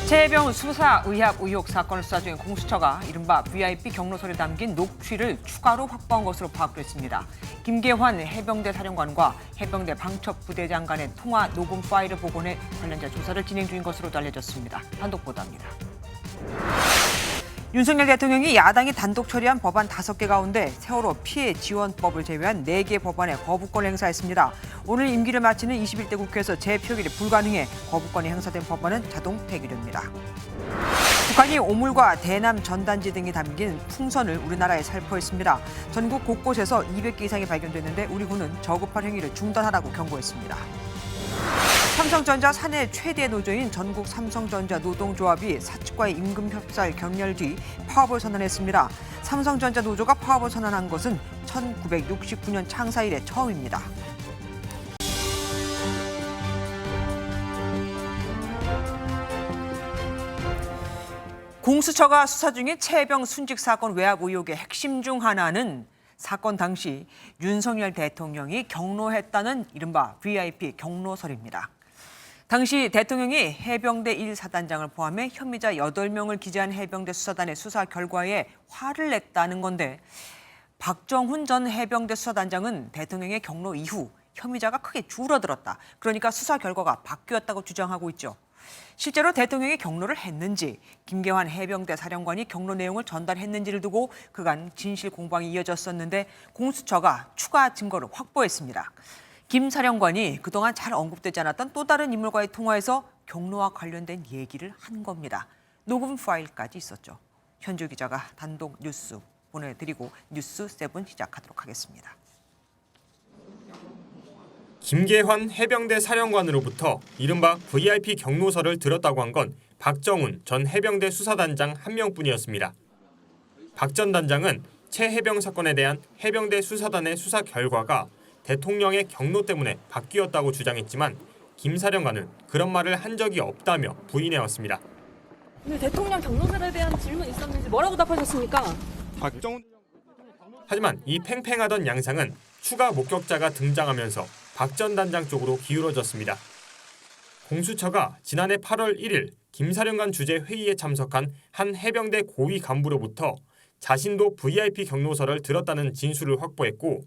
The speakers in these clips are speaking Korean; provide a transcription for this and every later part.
최혜병 수사 의학 의혹 사건을 수사 중인 공수처가 이른바 VIP 경로설에 담긴 녹취를 추가로 확보한 것으로 파악됐습니다. 김계환 해병대 사령관과 해병대 방첩부대장 간의 통화 녹음 파일을 복원해 관련자 조사를 진행 중인 것으로 알려졌습니다. 단독 보도합니다. 윤석열 대통령이 야당이 단독 처리한 법안 5개 가운데 세월호 피해 지원법을 제외한 4개 법안에 거부권을 행사했습니다. 오늘 임기를 마치는 21대 국회에서 재표결이 불가능해 거부권이 행사된 법안은 자동 폐기됩니다. 북한이 오물과 대남 전단지 등이 담긴 풍선을 우리나라에 살포했습니다. 전국 곳곳에서 200개 이상이 발견됐는데 우리 군은 저급한 행위를 중단하라고 경고했습니다. 삼성전자 사내 최대 노조인 전국 삼성전자 노동조합이 사측과의 임금 협상 결렬 뒤 파업을 선언했습니다. 삼성전자 노조가 파업을 선언한 것은 1969년 창사 이래 처음입니다. 공수처가 수사 중인 최혜병 순직 사건 외압 의혹의 핵심 중 하나는 사건 당시 윤석열 대통령이 경로했다는 이른바 VIP 경로설입니다. 당시 대통령이 해병대 1사단장을 포함해 혐의자 8명을 기재한 해병대 수사단의 수사 결과에 화를 냈다는 건데 박정훈 전 해병대 수사단장은 대통령의 경로 이후 혐의자가 크게 줄어들었다. 그러니까 수사 결과가 바뀌었다고 주장하고 있죠. 실제로 대통령이 경로를 했는지, 김계환 해병대 사령관이 경로 내용을 전달했는지를 두고 그간 진실 공방이 이어졌었는데 공수처가 추가 증거를 확보했습니다. 김 사령관이 그동안 잘 언급되지 않았던 또 다른 인물과의 통화에서 경로와 관련된 얘기를 한 겁니다. 녹음 파일까지 있었죠. 현주 기자가 단독 뉴스 보내드리고 뉴스 7 시작하도록 하겠습니다. 김계환 해병대 사령관으로부터 이른바 VIP 경로설을 들었다고 한 건 박정훈 전 해병대 수사단장 한 명뿐이었습니다. 박 전 단장은 최 해병 사건에 대한 해병대 수사단의 수사 결과가 대통령의 경로 때문에 바뀌었다고 주장했지만 김 사령관은 그런 말을 한 적이 없다며 부인해왔습니다. 근데 대통령 경로설에 대한 질문 있었는지 뭐라고 답하셨습니까? 하지만 이 팽팽하던 양상은 추가 목격자가 등장하면서 박 전 단장 쪽으로 기울어졌습니다. 공수처가 지난해 8월 1일 김 사령관 주재 회의에 참석한 한 해병대 고위 간부로부터 자신도 VIP 경로설을 들었다는 진술을 확보했고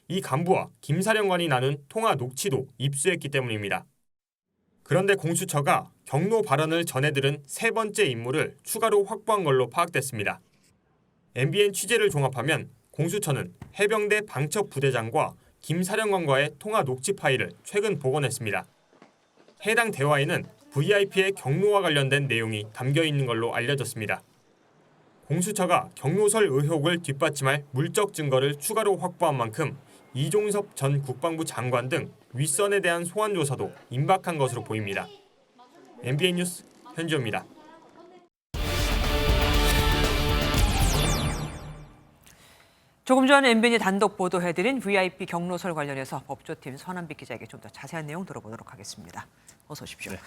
이 간부와 김 사령관이 나눈 통화 녹취도 입수했기 때문입니다. 그런데 공수처가 경로 발언을 전해들은 세 번째 인물을 추가로 확보한 걸로 파악됐습니다. MBN 취재를 종합하면 공수처는 해병대 방첩부대장과 김 사령관과의 통화 녹취 파일을 최근 복원했습니다. 해당 대화에는 VIP의 경로와 관련된 내용이 담겨 있는 걸로 알려졌습니다. 공수처가 경로설 의혹을 뒷받침할 물적 증거를 추가로 확보한 만큼 이종섭 전 국방부 장관 등 윗선에 대한 소환 조사도 임박한 것으로 보입니다. MBN 뉴스 현주입니다. 조금 전 MBN이 단독 보도해드린 VIP 경로설 관련해서 법조팀 서남빛 기자에게 좀 더 자세한 내용 들어보도록 하겠습니다. 어서 오십시오. 네.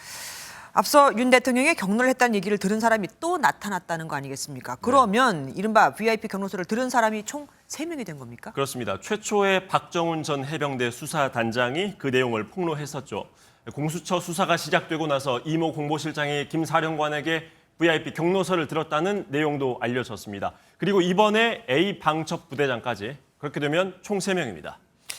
앞서 윤 대통령이 경로를 했다는 얘기를 들은 사람이 또 나타났다는 거 아니겠습니까? 그러면 이른바 VIP 경로설을 들은 사람이 총 3명이 된 겁니까? 그렇습니다. 최초에 박정훈 전 해병대 수사단장이 그 내용을 폭로했었죠. 공수처 수사가 시작되고 나서 이모 공보실장이 김 사령관에게 VIP 경로설을 들었다는 내용도 알려졌습니다. 그리고 이번에 A 방첩부대장까지 그렇게 되면 총 3명입니다.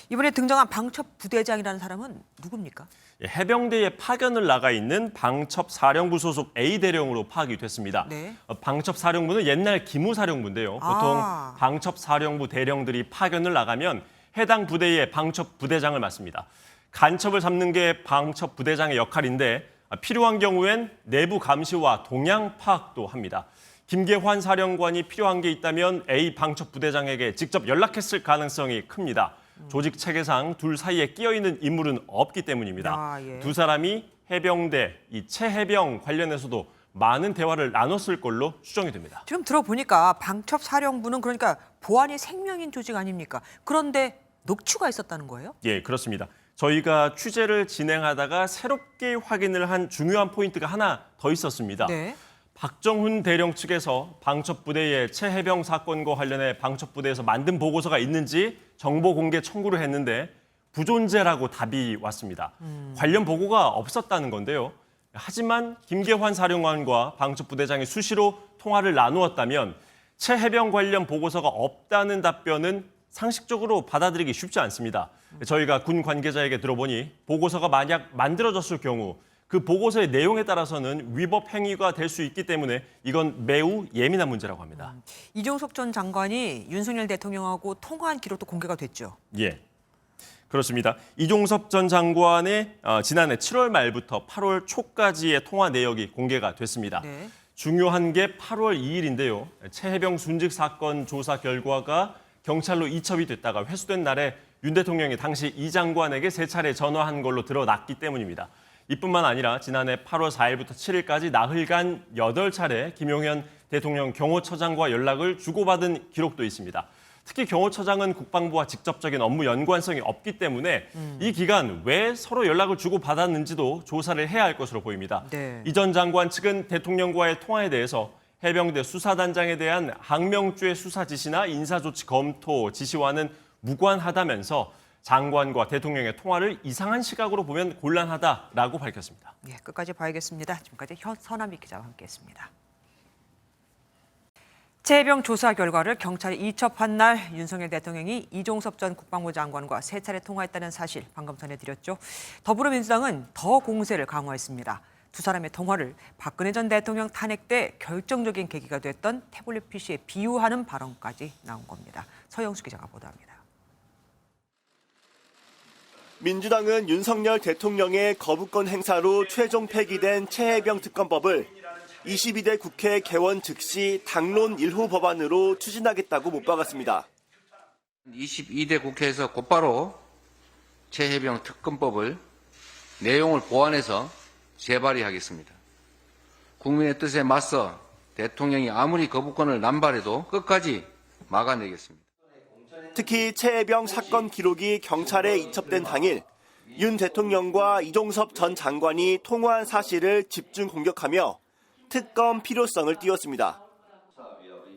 이번에 등장한 방첩부대장이라는 사람은 누굽니까? 해병대에 파견을 나가 있는 방첩사령부 소속 A 대령으로 파악이 됐습니다. 네. 방첩사령부는 옛날 기무사령부인데요. 보통 방첩사령부 대령들이 파견을 나가면 해당 부대의 방첩부대장을 맡습니다. 간첩을 잡는 게 방첩부대장의 역할인데 필요한 경우엔 내부 감시와 동향 파악도 합니다. 김계환 사령관이 필요한 게 있다면 A 방첩부대장에게 직접 연락했을 가능성이 큽니다. 조직 체계상 둘 사이에 끼어있는 인물은 없기 때문입니다. 예. 두 사람이 해병대, 이 최해병 관련해서도 많은 대화를 나눴을 걸로 추정이 됩니다. 지금 들어보니까 방첩사령부는 그러니까 보안이 생명인 조직 아닙니까? 그런데 녹취가 있었다는 거예요? 예, 그렇습니다. 저희가 취재를 진행하다가 새롭게 확인을 한 중요한 포인트가 하나 더 있었습니다. 네. 박정훈 대령 측에서 방첩부대의 최해병 사건과 관련해 방첩부대에서 만든 보고서가 있는지 정보 공개 청구를 했는데 부존재라고 답이 왔습니다. 관련 보고가 없었다는 건데요. 하지만 김계환 사령관과 방첩부대장이 수시로 통화를 나누었다면 최해병 관련 보고서가 없다는 답변은 상식적으로 받아들이기 쉽지 않습니다. 저희가 군 관계자에게 들어보니 보고서가 만약 만들어졌을 경우 그 보고서의 내용에 따라서는 위법 행위가 될 수 있기 때문에 이건 매우 예민한 문제라고 합니다. 이종석 전 장관이 윤석열 대통령하고 통화한 기록도 공개가 됐죠. 예, 그렇습니다. 이종섭 전 장관의 지난해 7월 말부터 8월 초까지의 통화 내역이 공개가 됐습니다. 네. 중요한 게 8월 2일인데요. 최해병 순직 사건 조사 결과가 경찰로 이첩이 됐다가 회수된 날에 윤 대통령이 당시 이 장관에게 3차례 전화한 걸로 드러났기 때문입니다. 이뿐만 아니라 지난해 8월 4일부터 7일까지 나흘간 8차례 김용현 대통령 경호처장과 연락을 주고받은 기록도 있습니다. 특히 경호처장은 국방부와 직접적인 업무 연관성이 없기 때문에 이 기간 왜 서로 연락을 주고받았는지도 조사를 해야 할 것으로 보입니다. 네. 이 전 장관 측은 대통령과의 통화에 대해서 해병대 수사단장에 대한 항명죄 수사 지시나 인사조치 검토 지시와는 무관하다면서 장관과 대통령의 통화를 이상한 시각으로 보면 곤란하다라고 밝혔습니다. 예, 끝까지 봐야겠습니다. 지금까지 서남희 기자와 함께했습니다. 최해병 조사 결과를 경찰이 이첩한 날 윤석열 대통령이 이종섭 전 국방부 장관과 3차례 통화했다는 사실 방금 전해드렸죠. 더불어민주당은 더 공세를 강화했습니다. 두 사람의 통화를 박근혜 전 대통령 탄핵 때 결정적인 계기가 됐던 태블릿 PC에 비유하는 발언까지 나온 겁니다. 서영수 기자가 보도합니다. 민주당은 윤석열 대통령의 거부권 행사로 최종 폐기된 최해병 특검법을 22대 국회 개원 즉시 당론 1호 법안으로 추진하겠다고 못 박았습니다. 22대 국회에서 곧바로 최해병 특검법을 내용을 보완해서 재발의하겠습니다. 국민의 뜻에 맞서 대통령이 아무리 거부권을 남발해도 끝까지 막아내겠습니다. 특히 최해병 사건 기록이 경찰에 이첩된 당일 윤 대통령과 이종섭 전 장관이 통화한 사실을 집중 공격하며 특검 필요성을 띄웠습니다.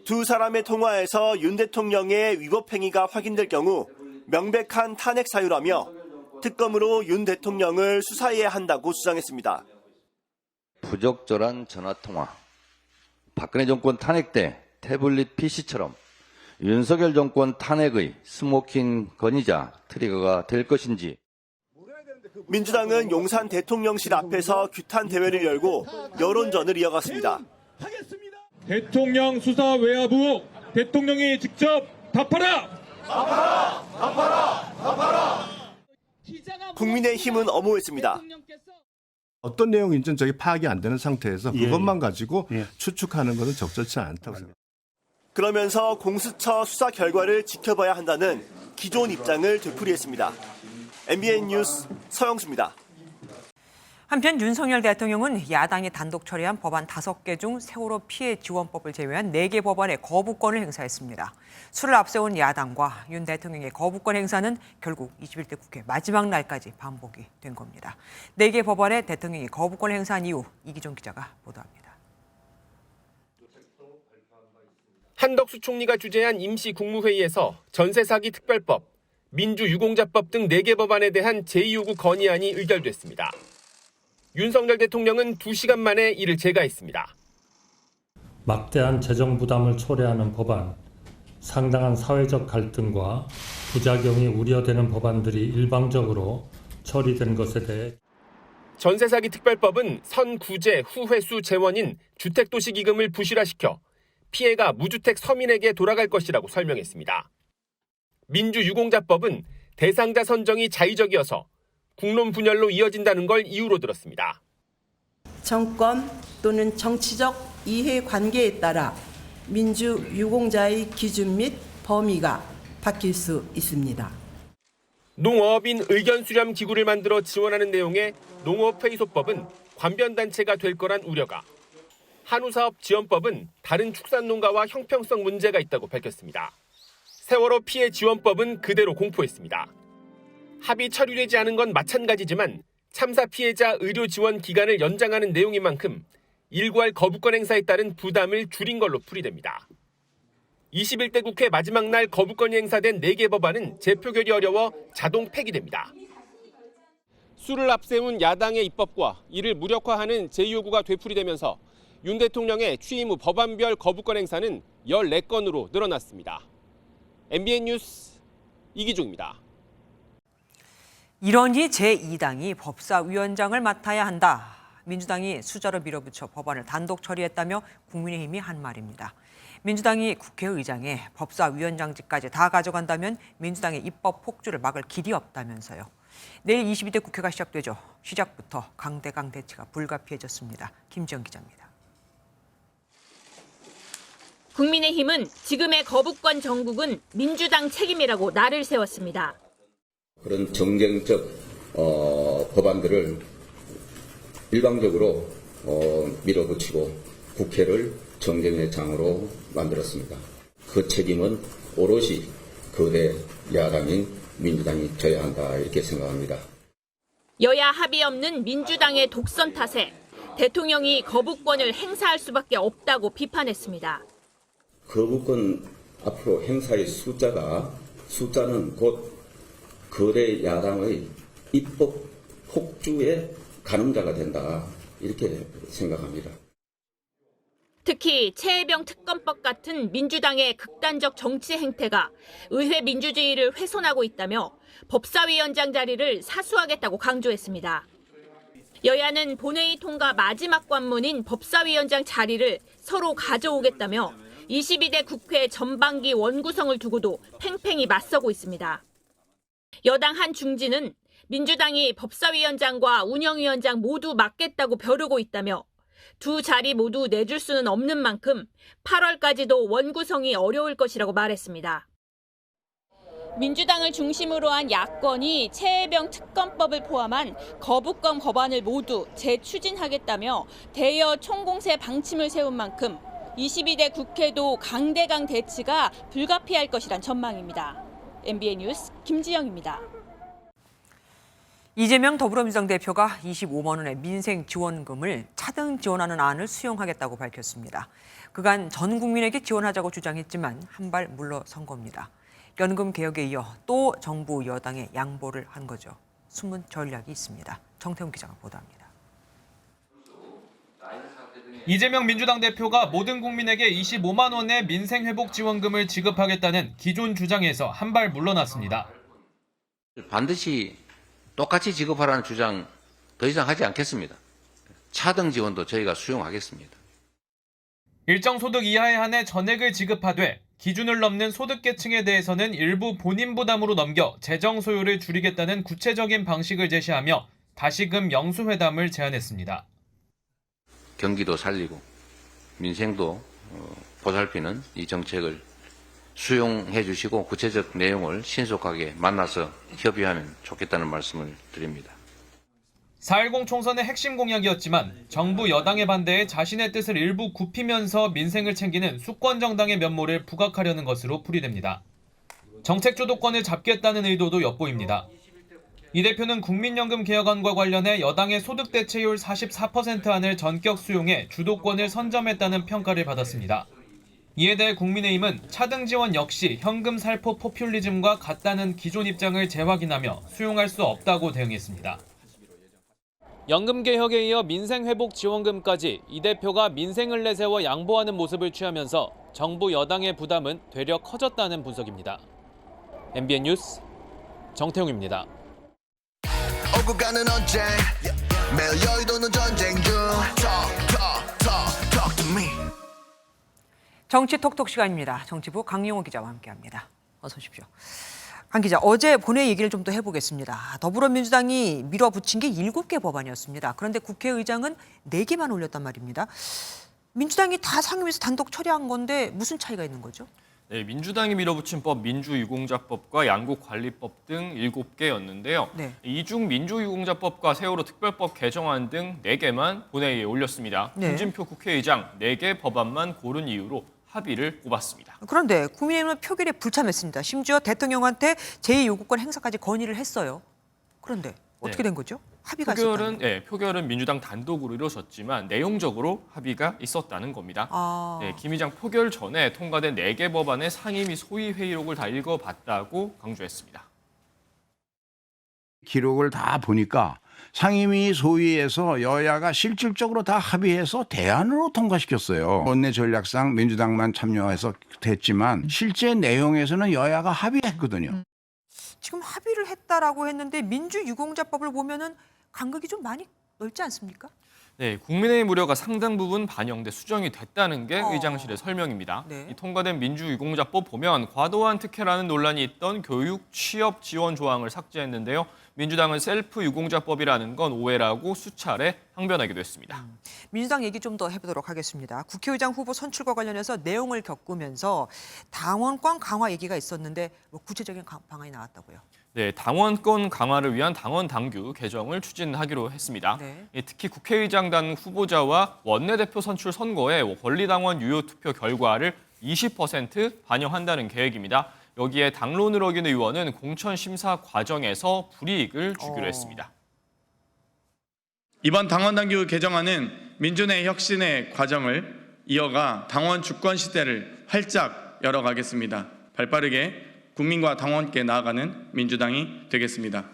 두 사람의 통화에서 윤 대통령의 위법 행위가 확인될 경우 명백한 탄핵 사유라며 특검으로 윤 대통령을 수사해야 한다고 주장했습니다. 부적절한 전화통화, 박근혜 정권 탄핵 때 태블릿 PC처럼 윤석열 정권 탄핵의 스모킹 건이자 트리거가 될 것인지. 민주당은 용산 대통령실 앞에서 규탄 대회를 열고 여론전을 이어갔습니다. 대통령 수사 외화부 대통령이 직접 답하라! 국민의힘은 엄호했습니다. 어떤 내용인지는 저기 파악이 안 되는 상태에서 그것만 가지고 추측하는 것은 적절치 않다고 생각합니다. 그러면서 공수처 수사 결과를 지켜봐야 한다는 기존 입장을 되풀이했습니다. MBN 뉴스 서영수입니다. 한편 윤석열 대통령은 야당이 단독 처리한 법안 5개 중 세월호 피해 지원법을 제외한 4개 법안에 거부권을 행사했습니다. 수를 앞세운 야당과 윤 대통령의 거부권 행사는 결국 21대 국회 마지막 날까지 반복이 된 겁니다. 4개 법안에 대통령이 거부권 행사한 이후 이기종 기자가 보도합니다. 한덕수 총리가 주재한 임시 국무회의에서 전세 사기 특별법, 민주유공자법 등 4개 법안에 대한 제2요구 건의안이 의결됐습니다. 윤석열 대통령은 2시간 만에 이를 제거했습니다. 막대한 재정 부담을 초래하는 법안, 상당한 사회적 갈등과 부작용이 우려되는 법안들이 일방적으로 처리된 것에 대해 전세 사기 특별법은 선구제 후회수 재원인 주택도시기금을 부실화시켜 피해가 무주택 서민에게 돌아갈 것이라고 설명했습니다. 민주유공자법은 대상자 선정이 자의적이어서 국론 분열로 이어진다는 걸 이유로 들었습니다. 정권 또는 정치적 이해관계에 따라 민주유공자의 기준 및 범위가 바뀔 수 있습니다. 농어업인 의견 수렴 기구를 만들어 지원하는 내용의 농업회의소법은 관변단체가 될 거란 우려가, 한우사업 지원법은 다른 축산농가와 형평성 문제가 있다고 밝혔습니다. 세월호 피해 지원법은 그대로 공포했습니다. 합의 처리되지 않은 건 마찬가지지만 참사 피해자 의료 지원 기간을 연장하는 내용인 만큼 일괄 거부권 행사에 따른 부담을 줄인 걸로 풀이됩니다. 21대 국회 마지막 날 거부권이 행사된 4개 법안은 재표결이 어려워 자동 폐기됩니다. 수를 앞세운 야당의 입법과 이를 무력화하는 제2요구가 되풀이되면서 윤 대통령의 취임 후 법안별 거부권 행사는 14건으로 늘어났습니다. MBN 뉴스 이기중입니다. 이러니 제2당이 법사위원장을 맡아야 한다. 민주당이 수저로 밀어붙여 법안을 단독 처리했다며 국민의힘이 한 말입니다. 민주당이 국회의장에 법사위원장직까지 다 가져간다면 민주당의 입법 폭주를 막을 길이 없다면서요. 내일 22대 국회가 시작되죠. 시작부터 강대강 대치가 불가피해졌습니다. 김지영 기자입니다. 국민의힘은 지금의 거부권 정국은 민주당 책임이라고 날을 세웠습니다. 그런 정쟁적 법안들을 일방적으로 밀어붙이고 국회를 정쟁의 장으로 만들었습니다. 그 책임은 오롯이 거대 야당인 민주당이 져야 한다 이렇게 생각합니다. 여야 합의 없는 민주당의 독선 탓에 대통령이 거부권을 행사할 수밖에 없다고 비판했습니다. 거부권 앞으로 행사의 숫자는 곧 거대 야당의 입법 폭주의 가늠자가 된다 이렇게 생각합니다. 특히 최혜병 특검법 같은 민주당의 극단적 정치 행태가 의회 민주주의를 훼손하고 있다며 법사위원장 자리를 사수하겠다고 강조했습니다. 여야는 본회의 통과 마지막 관문인 법사위원장 자리를 서로 가져오겠다며 22대 국회 전반기 원구성을 두고도 팽팽히 맞서고 있습니다. 여당 한 중진은 민주당이 법사위원장과 운영위원장 모두 맡겠다고 벼르고 있다며 두 자리 모두 내줄 수는 없는 만큼 8월까지도 원구성이 어려울 것이라고 말했습니다. 민주당을 중심으로 한 야권이 최혜병 특검법을 포함한 거부권 법안을 모두 재추진하겠다며 대여 총공세 방침을 세운 만큼 22대 국회도 강대강 대치가 불가피할 것이란 전망입니다. MBN 뉴스 김지영입니다. 이재명 더불어민주당 대표가 25만 원의 민생 지원금을 차등 지원하는 안을 수용하겠다고 밝혔습니다. 그간 전 국민에게 지원하자고 주장했지만 한 발 물러선 겁니다. 연금 개혁에 이어 또 정부 여당에 양보를 한 거죠. 숨은 전략이 있습니다. 정태훈 기자가 보도합니다. 이재명 민주당 대표가 모든 국민에게 25만 원의 민생회복지원금을 지급하겠다는 기존 주장에서 한 발 물러났습니다. 반드시 똑같이 지급하라는 주장 더 이상 하지 않겠습니다. 차등 지원도 저희가 수용하겠습니다. 일정 소득 이하에 한해 전액을 지급하되 기준을 넘는 소득계층에 대해서는 일부 본인 부담으로 넘겨 재정 소요를 줄이겠다는 구체적인 방식을 제시하며 다시금 영수회담을 제안했습니다. 경기도 살리고 민생도 보살피는 이 정책을 수용해 주시고 구체적 내용을 신속하게 만나서 협의하면 좋겠다는 말씀을 드립니다. 4.10 총선의 핵심 공약이었지만 정부 여당의 반대에 자신의 뜻을 일부 굽히면서 민생을 챙기는 수권정당의 면모를 부각하려는 것으로 풀이됩니다. 정책 주도권을 잡겠다는 의도도 엿보입니다. 이 대표는 국민연금 개혁안과 관련해 여당의 소득 대체율 44% 안을 전격 수용해 주도권을 선점했다는 평가를 받았습니다. 이에 대해 국민의힘은 차등 지원 역시 현금 살포 포퓰리즘과 같다는 기존 입장을 재확인하며 수용할 수 없다고 대응했습니다. 연금 개혁에 이어 민생회복 지원금까지 이 대표가 민생을 내세워 양보하는 모습을 취하면서 정부 여당의 부담은 되려 커졌다는 분석입니다. MBN 뉴스 정태웅입니다. 오고 가는 언제 매일 여의도는 전쟁 중 Talk to me. 정치 톡톡 시간입니다. 정치부 강용호 기자와 함께합니다. 어서 오십시오. 강 기자, 어제 본회의 얘기를 좀 더 해보겠습니다. 더불어민주당이 밀어붙인 게 7개 법안이었습니다. 그런데 국회의장은 4개만 올렸단 말입니다. 민주당이 다 상임위에서 단독 처리한 건데 무슨 차이가 있는 거죠? 네, 민주당이 밀어붙인 법 민주유공자법과 양국관리법 등 7개였는데요. 네. 이 중 민주유공자법과 세월호 특별법 개정안 등 4개만 본회의에 올렸습니다. 네. 홍준표 국회의장 4개 법안만 고른 이유로 합의를 꼽았습니다. 그런데 국민의힘은 표결에 불참했습니다. 심지어 대통령한테 제2요구권 행사까지 건의를 했어요. 그런데 어떻게 된 거죠? 합의가 있었다는 거예요? 표결은 민주당 단독으로 이루어졌지만 내용적으로 합의가 있었다는 겁니다. 김 의장 표결 전에 통과된 4개 법안의 상임위 소위 회의록을 다 읽어봤다고 강조했습니다. 기록을 다 보니까 상임위 소위에서 여야가 실질적으로 다 합의해서 대안으로 통과시켰어요. 원내 전략상 민주당만 참여해서 됐지만 실제 내용에서는 여야가 합의했거든요. 지금 합의를 했다라고 했는데 민주유공자법을 보면은 간극이 좀 많이 넓지 않습니까? 네, 국민의힘 우려가 상당 부분 반영돼 수정이 됐다는 게 의장실의 설명입니다. 네. 이 통과된 민주유공자법 보면 과도한 특혜라는 논란이 있던 교육, 취업 지원 조항을 삭제했는데요. 민주당은 셀프 유공자법이라는 건 오해라고 수차례 항변하기도 했습니다. 민주당 얘기 좀 더 해보도록 하겠습니다. 국회의장 후보 선출과 관련해서 내용을 겪으면서 당원권 강화 얘기가 있었는데 뭐 구체적인 방안이 나왔다고요? 네, 당원권 강화를 위한 당원 당규 개정을 추진하기로 했습니다. 네. 특히 국회의장단 후보자와 원내대표 선출 선거에 권리당원 유효 투표 결과를 20% 반영한다는 계획입니다. 여기에 당론을 어긴 의원은 공천 심사 과정에서 불이익을 주기로 했습니다. 이번 당원 당규 개정안은 민주내 혁신의 과정을 이어가 당원 주권 시대를 활짝 열어가겠습니다. 발빠르게 국민과 당원께 나아가는 민주당이 되겠습니다.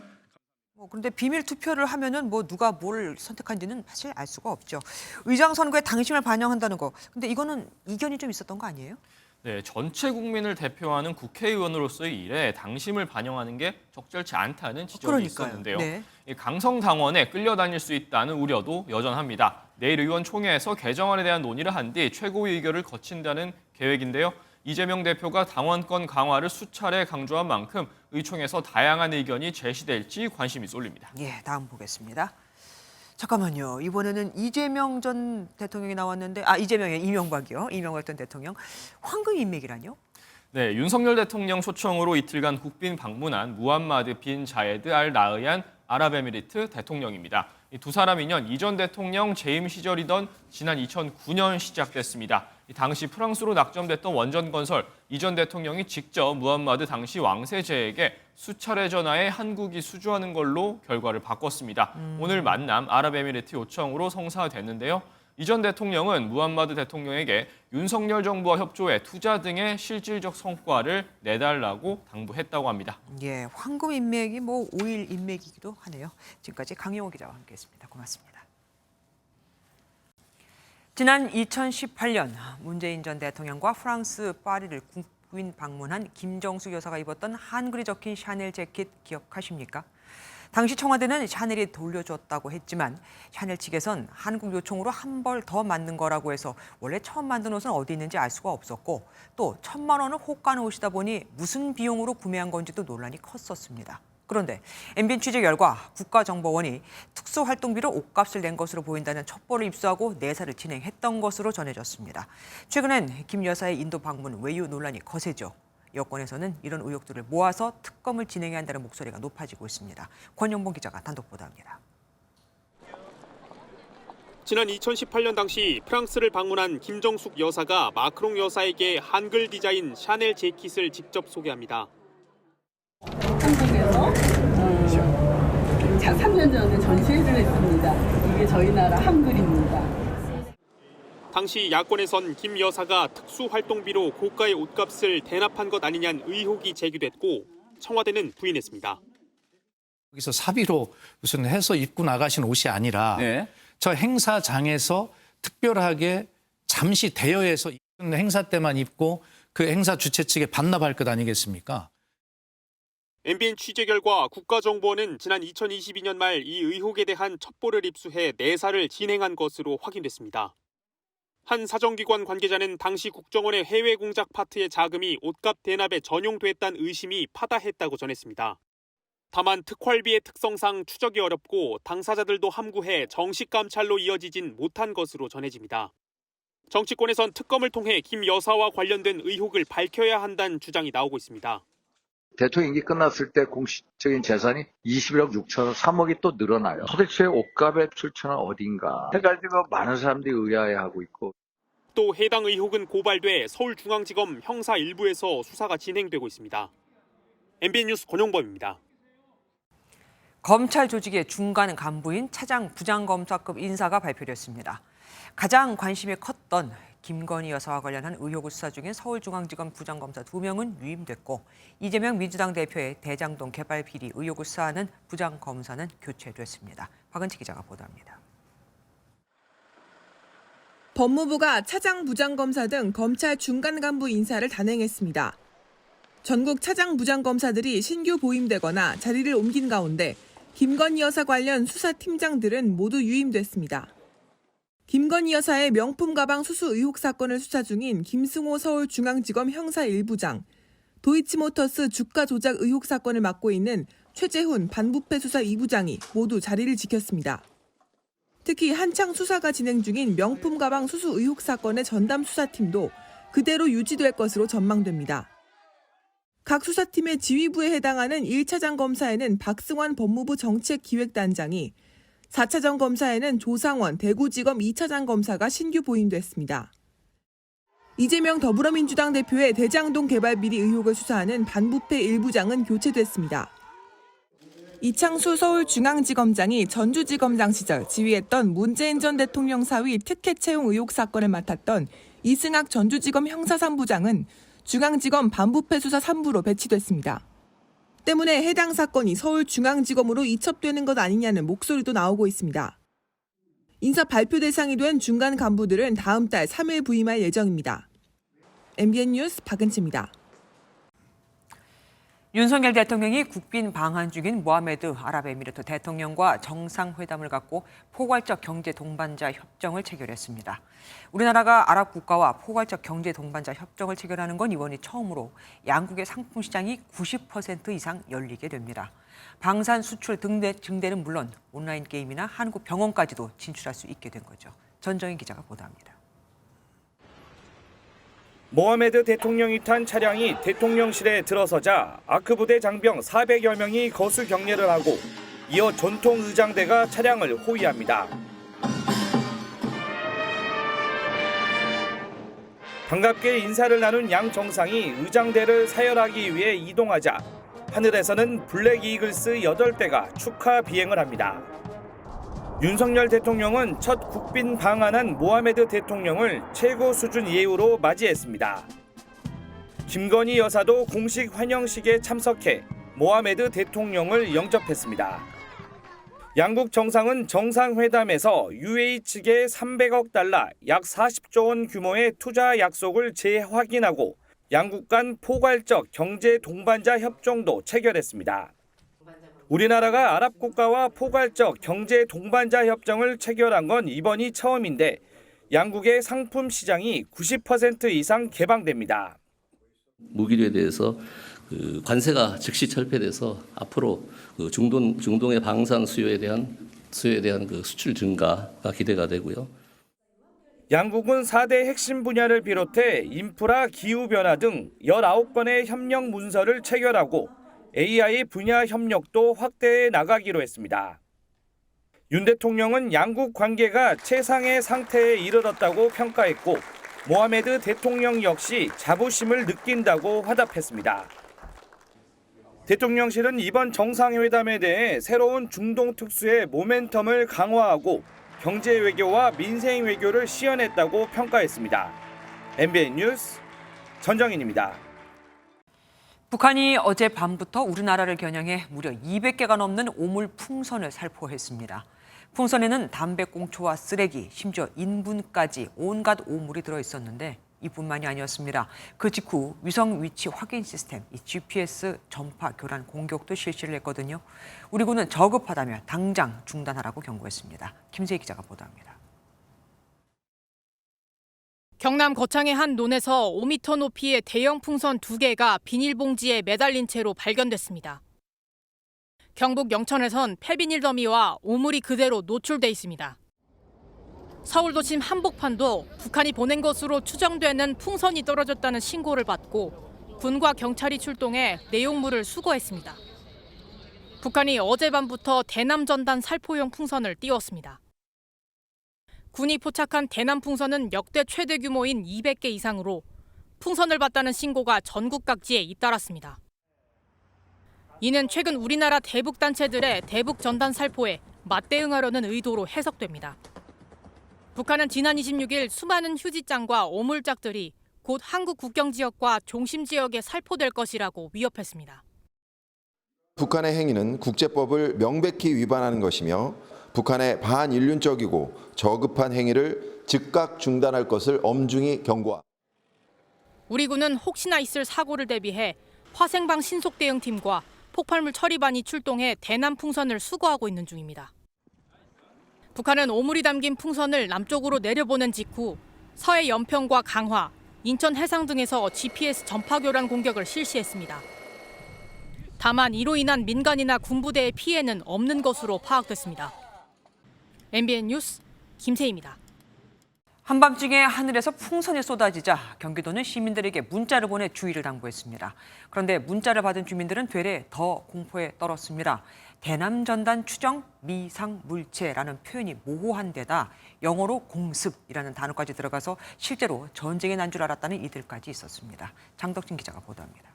그런데 비밀 투표를 하면은 뭐 누가 뭘 선택한지는 사실 알 수가 없죠. 의장 선거에 당심을 반영한다는 거. 근데 이거는 이견이 좀 있었던 거 아니에요? 네, 전체 국민을 대표하는 국회의원으로서의 일에 당심을 반영하는 게 적절치 않다는 지적이 그러니까요. 있었는데요. 네. 이 강성 당원에 끌려다닐 수 있다는 우려도 여전합니다. 내일 의원총회에서 개정안에 대한 논의를 한 뒤 최고위 의결을 거친다는 계획인데요. 이재명 대표가 당원권 강화를 수차례 강조한 만큼 의총에서 다양한 의견이 제시될지 관심이 쏠립니다. 예, 다음 보겠습니다. 잠깐만요. 이번에는 이재명 전 대통령이 나왔는데 이재명의 이명박이요. 이명박 전 대통령 황금 인맥이라뇨? 네, 윤석열 대통령 초청으로 이틀간 국빈 방문한 무함마드 빈 자예드 알 나흐얀 아랍에미리트 대통령입니다. 이 두 사람 인연 이전 대통령 재임 시절이던 지난 2009년 시작됐습니다. 당시 프랑스로 낙점됐던 원전 건설, 이전 대통령이 직접 무함마드 당시 왕세제에게 수차례 전화해 한국이 수주하는 걸로 결과를 바꿨습니다. 오늘 만남 아랍에미리트 요청으로 성사됐는데요. 이전 대통령은 무함마드 대통령에게 윤석열 정부와 협조해 투자 등의 실질적 성과를 내달라고 당부했다고 합니다. 예, 황금 인맥이 뭐 5일 인맥이기도 하네요. 지금까지 강영호 기자와 함께했습니다. 고맙습니다. 지난 2018년 문재인 전 대통령과 프랑스 파리를 국빈 방문한 김정숙 여사가 입었던 한글이 적힌 샤넬 재킷 기억하십니까? 당시 청와대는 샤넬이 돌려줬다고 했지만 샤넬 측에선 한국 요청으로 한 벌 더 만든 거라고 해서 원래 처음 만든 옷은 어디 있는지 알 수가 없었고 또 1,000만 원을 호가는 옷이다 보니 무슨 비용으로 구매한 건지도 논란이 컸었습니다. 그런데 MBN 취재 결과 국가정보원이 특수활동비로 옷값을 낸 것으로 보인다는 첩보를 입수하고 내사를 진행했던 것으로 전해졌습니다. 최근엔 김 여사의 인도 방문 외유 논란이 거세죠. 여권에서는 이런 의혹들을 모아서 특검을 진행해야 한다는 목소리가 높아지고 있습니다. 권영봉 기자가 단독 보도합니다. 지난 2018년 당시 프랑스를 방문한 김정숙 여사가 마크롱 여사에게 한글 디자인 샤넬 재킷을 직접 소개합니다. 한국에서 3년 전에 전시회를 했습니다. 이게 저희 나라 한글입니다. 당시 야권에선 김 여사가 특수활동비로 고가의 옷값을 대납한 것 아니냐는 의혹이 제기됐고 청와대는 부인했습니다. 여기서 사비로 무슨 해서 입고 나가신 옷이 아니라 저 행사장에서 특별하게 잠시 대여해서 행사 때만 입고 그 행사 주최 측에 반납할 것 아니겠습니까? MBN 취재 결과 국가정보원은 지난 2022년 말 이 의혹에 대한 첩보를 입수해 내사를 진행한 것으로 확인됐습니다. 한 사정기관 관계자는 당시 국정원의 해외 공작 파트의 자금이 옷값 대납에 전용됐다는 의심이 파다했다고 전했습니다. 다만 특활비의 특성상 추적이 어렵고 당사자들도 함구해 정식 감찰로 이어지진 못한 것으로 전해집니다. 정치권에선 특검을 통해 김 여사와 관련된 의혹을 밝혀야 한다는 주장이 나오고 있습니다. 대통령 임기 끝났을 때 공식적인 재산이 21억 6천원, 3억이 또 늘어나요. 도대체 옷값의 출처는 어딘가 해가지고 많은 사람들이 의아해하고 있고. 또 해당 의혹은 고발돼 서울중앙지검 형사 1부에서 수사가 진행되고 있습니다. MBN 뉴스 권용범입니다. 검찰 조직의 중간 간부인 차장 부장검사급 인사가 발표됐습니다. 가장 관심이 컸던 김건희 여사와 관련한 의혹을 수사 중인 서울중앙지검 부장검사 2명은 유임됐고 이재명 민주당 대표의 대장동 개발 비리 의혹을 수사하는 부장검사는 교체됐습니다. 박은치 기자가 보도합니다. 법무부가 차장 부장검사 등 검찰 중간 간부 인사를 단행했습니다. 전국 차장 부장검사들이 신규 보임되거나 자리를 옮긴 가운데 김건희 여사 관련 수사팀장들은 모두 유임됐습니다. 김건희 여사의 명품 가방 수수 의혹 사건을 수사 중인 김승호 서울중앙지검 형사 1부장, 도이치모터스 주가 조작 의혹 사건을 맡고 있는 최재훈 반부패 수사 2부장이 모두 자리를 지켰습니다. 특히 한창 수사가 진행 중인 명품 가방 수수 의혹 사건의 전담 수사팀도 그대로 유지될 것으로 전망됩니다. 각 수사팀의 지휘부에 해당하는 1차장 검사에는 박승환 법무부 정책기획단장이 4차장 검사에는 조상원 대구지검 2차장 검사가 신규 보임됐습니다. 이재명 더불어민주당 대표의 대장동 개발 비리 의혹을 수사하는 반부패 1부장은 교체됐습니다. 이창수 서울중앙지검장이 전주지검장 시절 지휘했던 문재인 전 대통령 사위 특혜 채용 의혹 사건을 맡았던 이승학 전주지검 형사 3부장은 중앙지검 반부패 수사 3부로 배치됐습니다. 때문에 해당 사건이 서울중앙지검으로 이첩되는 것 아니냐는 목소리도 나오고 있습니다. 인사 발표 대상이 된 중간 간부들은 다음 달 3일 부임할 예정입니다. MBN 뉴스 박은치입니다. 윤석열 대통령이 국빈 방한 중인 모하메드 아랍에미리트 대통령과 정상회담을 갖고 포괄적 경제 동반자 협정을 체결했습니다. 우리나라가 아랍 국가와 포괄적 경제 동반자 협정을 체결하는 건 이번이 처음으로 양국의 상품 시장이 90% 이상 열리게 됩니다. 방산 수출 증대는 물론 온라인 게임이나 한국 병원까지도 진출할 수 있게 된 거죠. 전정인 기자가 보도합니다. 모하메드 대통령이 탄 차량이 대통령실에 들어서자 아크부대 장병 400여 명이 거수 경례를 하고 이어 전통 의장대가 차량을 호위합니다. 반갑게 인사를 나눈 양 정상이 의장대를 사열하기 위해 이동하자 하늘에서는 블랙 이글스 8대가 축하 비행을 합니다. 윤석열 대통령은 첫 국빈 방한한 모하메드 대통령을 최고 수준 예우로 맞이했습니다. 김건희 여사도 공식 환영식에 참석해 모하메드 대통령을 영접했습니다. 양국 정상은 정상회담에서 UAE 측의 300억 달러, 약 40조 원 규모의 투자 약속을 재확인하고 양국 간 포괄적 경제 동반자 협정도 체결했습니다. 우리나라가 아랍 국가와 포괄적 경제 동반자 협정을 체결한 건 이번이 처음인데 양국의 상품 시장이 90% 이상 개방됩니다. 무기류에 대해서 관세가 즉시 철폐돼서 앞으로 중동의 방산 수요에 대한 수출 증가가 기대가 되고요. 양국은 4대 핵심 분야를 비롯해 인프라, 기후변화 등 19건의 협력 문서를 체결하고 AI 분야 협력도 확대해 나가기로 했습니다. 윤 대통령은 양국 관계가 최상의 상태에 이르렀다고 평가했고 모하메드 대통령 역시 자부심을 느낀다고 화답했습니다. 대통령실은 이번 정상회담에 대해 새로운 중동 특수의 모멘텀을 강화하고 경제 외교와 민생 외교를 시연했다고 평가했습니다. MBN 뉴스 전정인입니다. 북한이 어젯밤부터 우리나라를 겨냥해 무려 200개가 넘는 오물 풍선을 살포했습니다. 풍선에는 담배꽁초와 쓰레기, 심지어 인분까지 온갖 오물이 들어있었는데 이뿐만이 아니었습니다. 그 직후 위성 위치 확인 시스템, GPS 전파 교란 공격도 실시를 했거든요. 우리 군은 저급하다며 당장 중단하라고 경고했습니다. 김세희 기자가 보도합니다. 경남 거창의 한 논에서 5m 높이의 대형 풍선 2개가 비닐봉지에 매달린 채로 발견됐습니다. 경북 영천에선 폐비닐 더미와 오물이 그대로 노출돼 있습니다. 서울 도심 한복판도 북한이 보낸 것으로 추정되는 풍선이 떨어졌다는 신고를 받고 군과 경찰이 출동해 내용물을 수거했습니다. 북한이 어젯밤부터 대남 전단 살포용 풍선을 띄웠습니다. 군이 포착한 대남 풍선은 역대 최대 규모인 200개 이상으로 풍선을 봤다는 신고가 전국 각지에 잇따랐습니다. 이는 최근 우리나라 대북 단체들의 대북 전단 살포에 맞대응하려는 의도로 해석됩니다. 북한은 지난 26일 수많은 휴지장과 오물짝들이 곧 한국 국경 지역과 중심 지역에 살포될 것이라고 위협했습니다. 북한의 행위는 국제법을 명백히 위반하는 것이며 북한의 반인륜적이고 저급한 행위를 즉각 중단할 것을 엄중히 경고합니다. 우리 군은 혹시나 있을 사고를 대비해 화생방 신속 대응팀과 폭발물 처리반이 출동해 대남 풍선을 수거하고 있는 중입니다. 북한은 오물이 담긴 풍선을 남쪽으로 내려보낸 직후 서해 연평과 강화, 인천 해상 등에서 GPS 전파 교란 공격을 실시했습니다. 다만 이로 인한 민간이나 군부대의 피해는 없는 것으로 파악됐습니다. MBN 뉴스 김세희입니다. 한밤중에 하늘에서 풍선이 쏟아지자 경기도는 시민들에게 문자를 보내 주의를 당부했습니다. 그런데 문자를 받은 주민들은 되레 더 공포에 떨었습니다. 대남전단 추정 미상물체라는 표현이 모호한 데다 영어로 공습이라는 단어까지 들어가서 실제로 전쟁이 난 줄 알았다는 이들까지 있었습니다. 장덕진 기자가 보도합니다.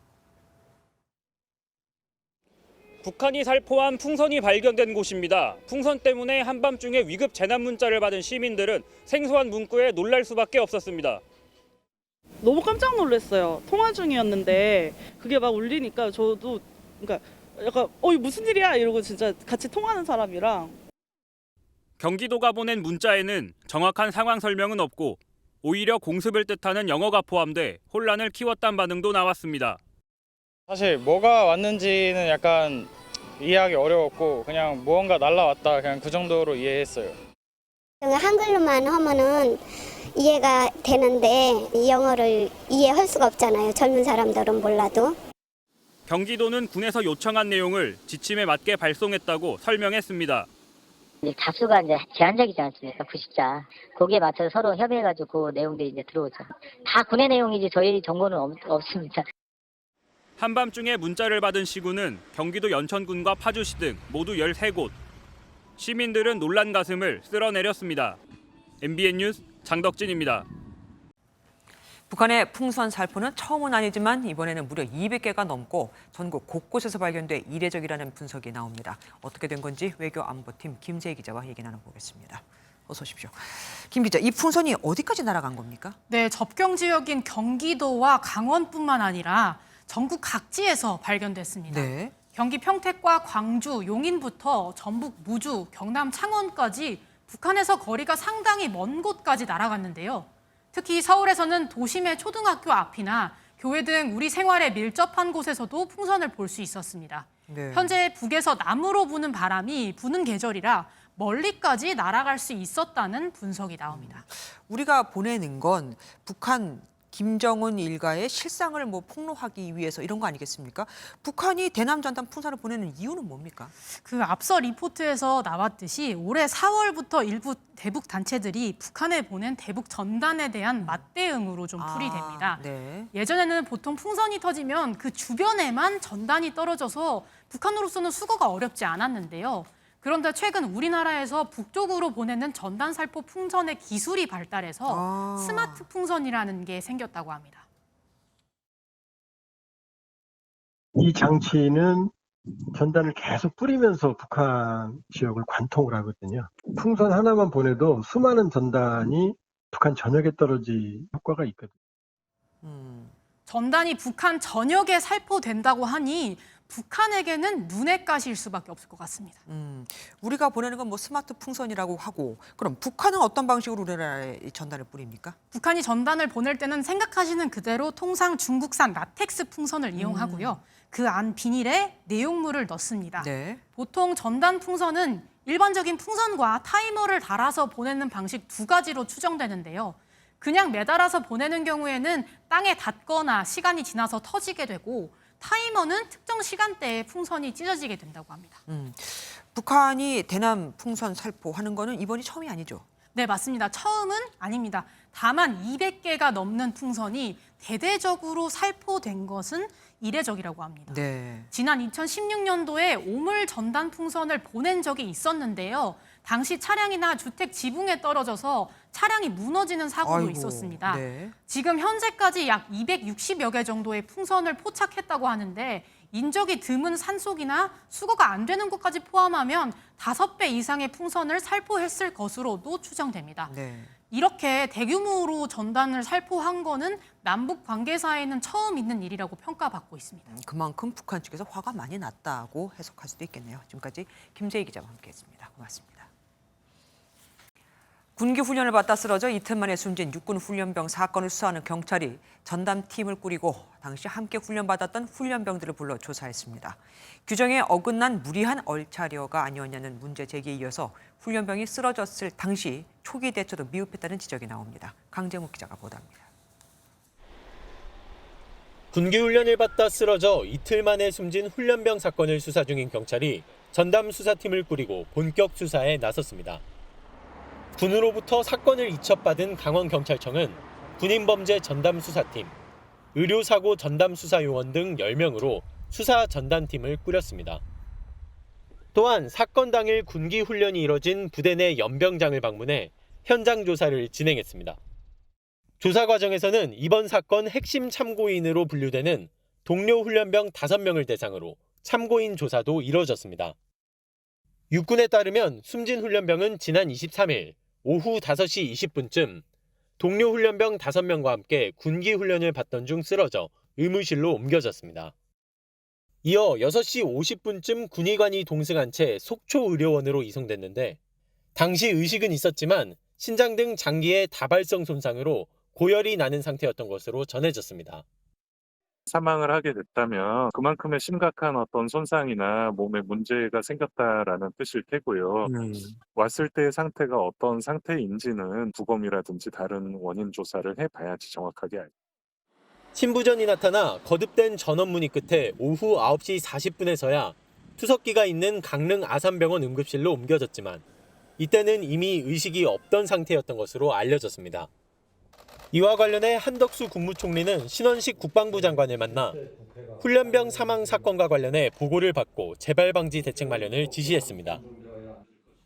북한이 살포한 풍선이 발견된 곳입니다. 풍선 때문에 한밤중에 위급 재난 문자를 받은 시민들은 생소한 문구에 놀랄 수밖에 없었습니다. 너무 깜짝 놀랐어요. 통화 중이었는데 그게 막 울리니까 저도 그러니까 약간 이거 무슨 일이야 이러고 진짜 같이 통화하는 사람이랑. 경기도가 보낸 문자에는 정확한 상황 설명은 없고 오히려 공습을 뜻하는 영어가 포함돼 혼란을 키웠다는 반응도 나왔습니다. 사실 뭐가 왔는지는 약간 이해하기 어려웠고 그냥 무언가 날라왔다 그냥 그 정도로 이해했어요. 한글로만 하면은 이해가 되는데 영어를 이해할 수가 없잖아요. 젊은 사람들은 몰라도. 경기도는 군에서 요청한 내용을 지침에 맞게 발송했다고 설명했습니다. 다수가 이제 제한적이지 않습니까? 90자. 거기에 맞춰서 서로 협의해가지고 그 내용들이 이제 들어오죠. 다 군의 내용이지 저희 정보는 없습니다. 한밤중에 문자를 받은 시군은 경기도 연천군과 파주시 등 모두 13곳. 시민들은 놀란 가슴을 쓸어내렸습니다. MBN 뉴스 장덕진입니다. 북한의 풍선 살포는 처음은 아니지만 이번에는 무려 200개가 넘고 전국 곳곳에서 발견돼 이례적이라는 분석이 나옵니다. 어떻게 된 건지 외교안보팀 김세희 기자와 얘기 나눠보겠습니다. 어서 오십시오. 김 기자, 이 풍선이 어디까지 날아간 겁니까? 네, 접경 지역인 경기도와 강원뿐만 아니라 전국 각지에서 발견됐습니다. 네. 경기 평택과 광주, 용인부터 전북 무주, 경남 창원까지 북한에서 거리가 상당히 먼 곳까지 날아갔는데요. 특히 서울에서는 도심의 초등학교 앞이나 교회 등 우리 생활에 밀접한 곳에서도 풍선을 볼 수 있었습니다. 네. 현재 북에서 남으로 부는 바람이 부는 계절이라 멀리까지 날아갈 수 있었다는 분석이 나옵니다. 우리가 보내는 건 북한 김정은 일가의 실상을 폭로하기 위해서 이런 거 아니겠습니까? 북한이 대남전단 풍선을 보내는 이유는 뭡니까? 그 앞서 리포트에서 나왔듯이 올해 4월부터 일부 대북 단체들이 북한에 보낸 대북 전단에 대한 맞대응으로 좀 풀이됩니다. 네. 예전에는 보통 풍선이 터지면 그 주변에만 전단이 떨어져서 북한으로서는 수거가 어렵지 않았는데요. 그런데 최근 우리나라에서 북쪽으로 보내는 전단 살포 풍선의 기술이 발달해서 스마트 풍선이라는 게 생겼다고 합니다. 이 장치는 전단을 계속 뿌리면서 북한 지역을 관통을 하거든요. 풍선 하나만 보내도 수많은 전단이 북한 전역에 떨어질 효과가 있거든요. 전단이 북한 전역에 살포된다고 하니 북한에게는 눈에 까실 수밖에 없을 것 같습니다. 우리가 보내는 건 스마트 풍선이라고 하고 그럼 북한은 어떤 방식으로 우리나라에 이 전단을 뿌립니까? 북한이 전단을 보낼 때는 생각하시는 그대로 통상 중국산 라텍스 풍선을 이용하고요. 그 안 비닐에 내용물을 넣습니다. 네. 보통 전단 풍선은 일반적인 풍선과 타이머를 달아서 보내는 방식 두 가지로 추정되는데요. 그냥 매달아서 보내는 경우에는 땅에 닿거나 시간이 지나서 터지게 되고 타이머는 특정 시간대에 풍선이 찢어지게 된다고 합니다. 북한이 대남 풍선 살포하는 거는 이번이 처음이 아니죠? 네, 맞습니다. 처음은 아닙니다. 다만 200개가 넘는 풍선이 대대적으로 살포된 것은 이례적이라고 합니다. 네. 지난 2016년도에 오물 전단 풍선을 보낸 적이 있었는데요. 당시 차량이나 주택 지붕에 떨어져서 차량이 무너지는 사고도 아이고, 있었습니다. 네. 지금 현재까지 약 260여 개 정도의 풍선을 포착했다고 하는데 인적이 드문 산속이나 수거가 안 되는 곳까지 포함하면 5배 이상의 풍선을 살포했을 것으로도 추정됩니다. 네. 이렇게 대규모로 전단을 살포한 거는 남북 관계사에는 처음 있는 일이라고 평가받고 있습니다. 그만큼 북한 측에서 화가 많이 났다고 해석할 수도 있겠네요. 지금까지 김재희 기자와 함께했습니다. 고맙습니다. 군기 훈련을 받다 쓰러져 이틀 만에 숨진 육군 훈련병 사건을 수사하는 경찰이 전담팀을 꾸리고 당시 함께 훈련받았던 훈련병들을 불러 조사했습니다. 규정에 어긋난 무리한 얼차려가 아니었냐는 문제 제기에 이어서 훈련병이 쓰러졌을 당시 초기 대처도 미흡했다는 지적이 나옵니다. 강재묵 기자가 보도합니다. 군기 훈련을 받다 쓰러져 이틀 만에 숨진 훈련병 사건을 수사 중인 경찰이 전담 수사팀을 꾸리고 본격 수사에 나섰습니다. 군으로부터 사건을 이첩받은 강원경찰청은 군인범죄 전담 수사팀, 의료사고 전담 수사요원 등 10명으로 수사 전담팀을 꾸렸습니다. 또한 사건 당일 군기 훈련이 이뤄진 부대 내 연병장을 방문해 현장 조사를 진행했습니다. 조사 과정에서는 이번 사건 핵심 참고인으로 분류되는 동료 훈련병 5명을 대상으로 참고인 조사도 이뤄졌습니다. 육군에 따르면 숨진 훈련병은 지난 23일 오후 5시 20분쯤 동료 훈련병 5명과 함께 군기 훈련을 받던 중 쓰러져 의무실로 옮겨졌습니다. 이어 6시 50분쯤 군의관이 동승한 채 속초의료원으로 이송됐는데 당시 의식은 있었지만 신장 등 장기의 다발성 손상으로 고열이 나는 상태였던 것으로 전해졌습니다. 사망을 하게 됐다면 그만큼의 심각한 어떤 손상이나 몸에 문제가 생겼다라는 뜻일 테고요. 왔을 때의 상태가 어떤 상태인지는 부검이라든지 다른 원인 조사를 해봐야지 정확하게 알죠. 신부전이 나타나 거듭된 전원 문의 끝에 오후 9시 40분에서야 투석기가 있는 강릉 아산병원 응급실로 옮겨졌지만 이때는 이미 의식이 없던 상태였던 것으로 알려졌습니다. 이와 관련해 한덕수 국무총리는 신원식 국방부 장관을 만나 훈련병 사망 사건과 관련해 보고를 받고 재발 방지 대책 마련을 지시했습니다.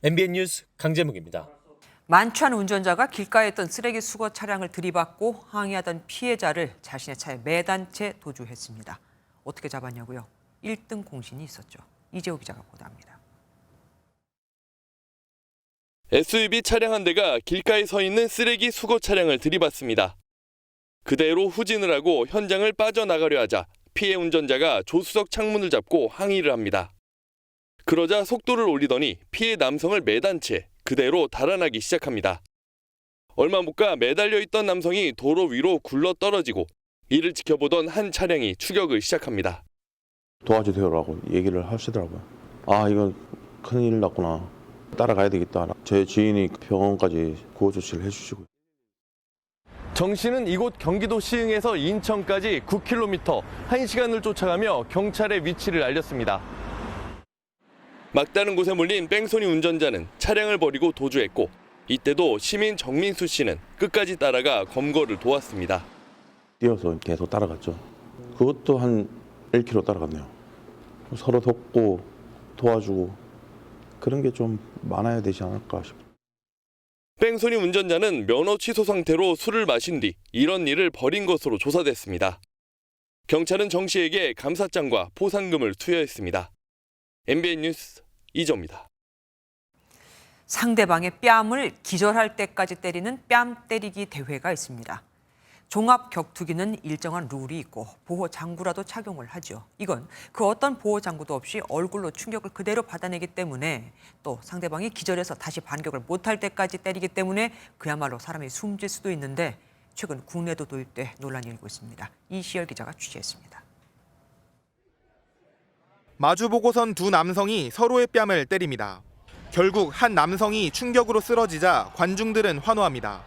MBN 뉴스 강재묵입니다. 만취한 운전자가 길가에 있던 쓰레기 수거 차량을 들이받고 항의하던 피해자를 자신의 차에 매단 채 도주했습니다. 어떻게 잡았냐고요? 1등 공신이 있었죠. 이재호 기자가 보도합니다. SUV 차량 한 대가 길가에 서 있는 쓰레기 수거 차량을 들이받습니다. 그대로 후진을 하고 현장을 빠져나가려 하자 피해 운전자가 조수석 창문을 잡고 항의를 합니다. 그러자 속도를 올리더니 피해 남성을 매단 채 그대로 달아나기 시작합니다. 얼마 못 가 매달려 있던 남성이 도로 위로 굴러 떨어지고 이를 지켜보던 한 차량이 추격을 시작합니다. 도와주세요라고 얘기를 하시더라고요. 아, 이거 큰일 났구나. 따라가야 되겠다. 제 지인이 병원까지 구호 조치를 해주시고. 정 씨는 이곳 경기도 시흥에서 인천까지 9km, 1시간을 쫓아가며 경찰의 위치를 알렸습니다. 막다른 곳에 몰린 뺑소니 운전자는 차량을 버리고 도주했고 이때도 시민 정민수 씨는 끝까지 따라가 검거를 도왔습니다. 뛰어서 계속 따라갔죠. 그것도 한 1km 따라갔네요. 서로 돕고 도와주고 그런 게 좀 많아야 되지 않을까 싶어요. 뺑소니 운전자는 면허 취소 상태로 술을 마신 뒤 이런 일을 벌인 것으로 조사됐습니다. 경찰은 정 씨에게 감사장과 포상금을 투여했습니다. MBN 뉴스 이정입니다. 상대방의 뺨을 기절할 때까지 때리는 뺨 때리기 대회가 있습니다. 종합 격투기는 일정한 룰이 있고 보호 장구라도 착용을 하죠. 이건 그 어떤 보호 장구도 없이 얼굴로 충격을 그대로 받아내기 때문에 또 상대방이 기절해서 다시 반격을 못할 때까지 때리기 때문에 그야말로 사람이 숨질 수도 있는데 최근 국내도 도입돼 논란이 일고 있습니다. 이시열 기자가 취재했습니다. 마주보고선 두 남성이 서로의 뺨을 때립니다. 결국 한 남성이 충격으로 쓰러지자 관중들은 환호합니다.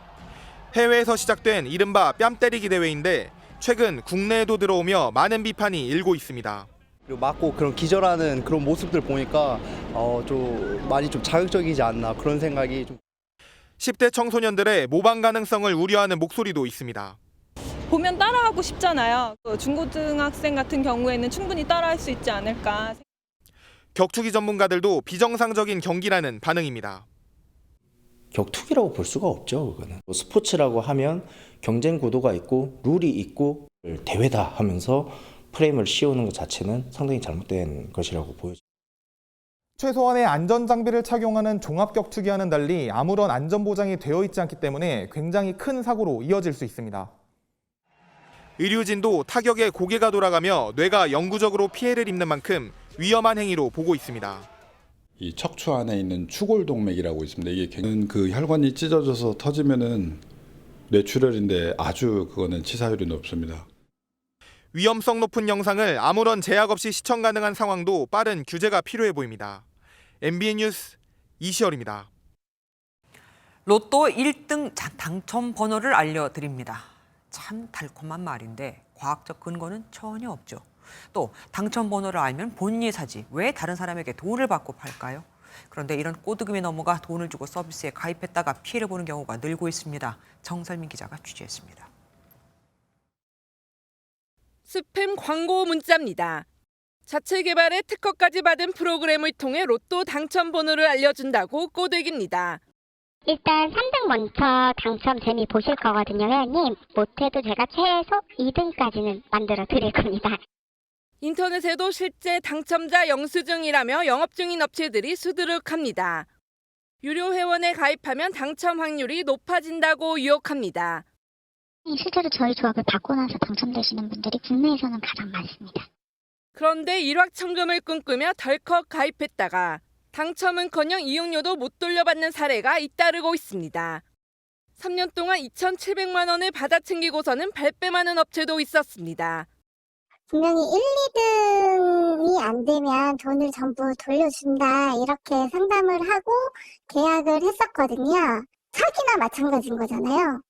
해외에서 시작된 이른바 뺨 때리기 대회인데 최근 국내에도 들어오며 많은 비판이 일고 있습니다. 맞고 그런 기절하는 그런 모습들 보니까 좀 많이 좀 자극적이지 않나 그런 생각이 좀. 10대 청소년들의 모방 가능성을 우려하는 목소리도 있습니다. 보면 따라하고 싶잖아요. 중고등학생 같은 경우에는 충분히 따라할 수 있지 않을까. 격투기 전문가들도 비정상적인 경기라는 반응입니다. 격투기라고 볼 수가 없죠. 그거는 스포츠라고 하면 경쟁 구도가 있고 룰이 있고 대회다 하면서 프레임을 씌우는 것 자체는 상당히 잘못된 것이라고 보여집니다. 최소한의 안전장비를 착용하는 종합격투기와는 달리 아무런 안전보장이 되어 있지 않기 때문에 굉장히 큰 사고로 이어질 수 있습니다. 의료진도 타격에 고개가 돌아가며 뇌가 영구적으로 피해를 입는 만큼 위험한 행위로 보고 있습니다. 이 척추 안에 있는 추골동맥이라고 있습니다. 이게 그 혈관이 찢어져서 터지면은 뇌출혈인데 아주 그거는 치사율이 높습니다. 위험성 높은 영상을 아무런 제약 없이 시청 가능한 상황도 빠른 규제가 필요해 보입니다. MBN 뉴스 이시열입니다. 로또 1등 당첨 번호를 알려드립니다. 참 달콤한 말인데 과학적 근거는 전혀 없죠. 또 당첨 번호를 알면 본인이 사지 왜 다른 사람에게 돈을 받고 팔까요? 그런데 이런 꼬드김에 넘어가 돈을 주고 서비스에 가입했다가 피해를 보는 경우가 늘고 있습니다. 정설민 기자가 취재했습니다. 스팸 광고 문자입니다. 자체 개발의 특허까지 받은 프로그램을 통해 로또 당첨 번호를 알려준다고 꼬드깁니다. 일단 3등 먼저 당첨 재미 보실 거거든요, 회원님. 못해도 제가 최소 2등까지는 만들어 드릴 겁니다. 인터넷에도 실제 당첨자 영수증이라며 영업 중인 업체들이 수두룩합니다. 유료 회원에 가입하면 당첨 확률이 높아진다고 유혹합니다. 실제로 저희 조합을 받고 나서 당첨되시는 분들이 국내에서는 가장 많습니다. 그런데 일확천금을 꿈꾸며 덜컥 가입했다가 당첨은커녕 이용료도 못 돌려받는 사례가 잇따르고 있습니다. 3년 동안 2,700만 원을 받아 챙기고서는 발뺌하는 업체도 있었습니다. 분명히 1, 2등이 안 되면 돈을 전부 돌려준다 이렇게 상담을 하고 계약을 했었거든요. 사기나 마찬가지인 거잖아요.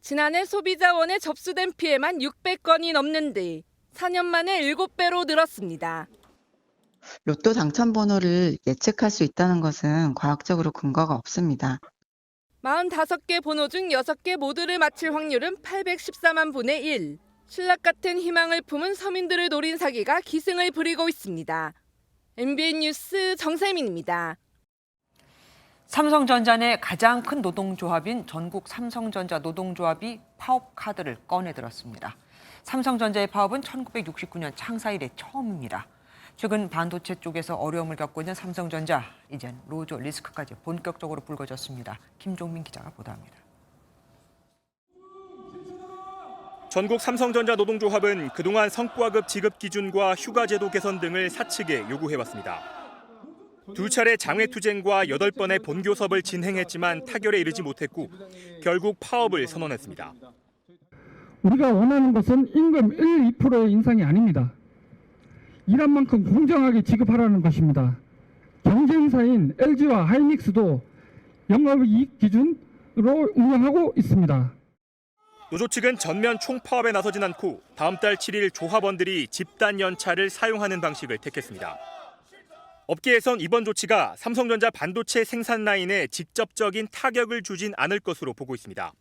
지난해 소비자원에 접수된 피해만 600건이 넘는데 4년 만에 7배로 늘었습니다. 로또 당첨 번호를 예측할 수 있다는 것은 과학적으로 근거가 없습니다. 45개 번호 중 6개 모두를 맞힐 확률은 814만 분의 1. 신락 같은 희망을 품은 서민들을 노린 사기가 기승을 부리고 있습니다. MBN 뉴스 정세민입니다. 삼성전자 내 가장 큰 노동조합인 전국 삼성전자 노동조합이 파업 카드를 꺼내들었습니다. 삼성전자의 파업은 1969년 창사 이래 처음입니다. 최근 반도체 쪽에서 어려움을 겪고 있는 삼성전자, 이젠 노조 리스크까지 본격적으로 불거졌습니다. 김종민 기자가 보도합니다. 전국 삼성전자 노동조합은 그동안 성과급 지급 기준과 휴가제도 개선 등을 사측에 요구해왔습니다. 2차례 장외투쟁과 8번의 본교섭을 진행했지만 타결에 이르지 못했고 결국 파업을 선언했습니다. 우리가 원하는 것은 임금 1, 2%의 인상이 아닙니다. 일한 만큼 공정하게 지급하라는 것입니다. 경쟁사인 LG와 하이닉스도 영업이익 기준으로 운영하고 있습니다. 노조 측은 전면 총파업에 나서진 않고 다음 달 7일 조합원들이 집단 연차를 사용하는 방식을 택했습니다. 업계에선 이번 조치가 삼성전자 반도체 생산 라인에 직접적인 타격을 주진 않을 것으로 보고 있습니다.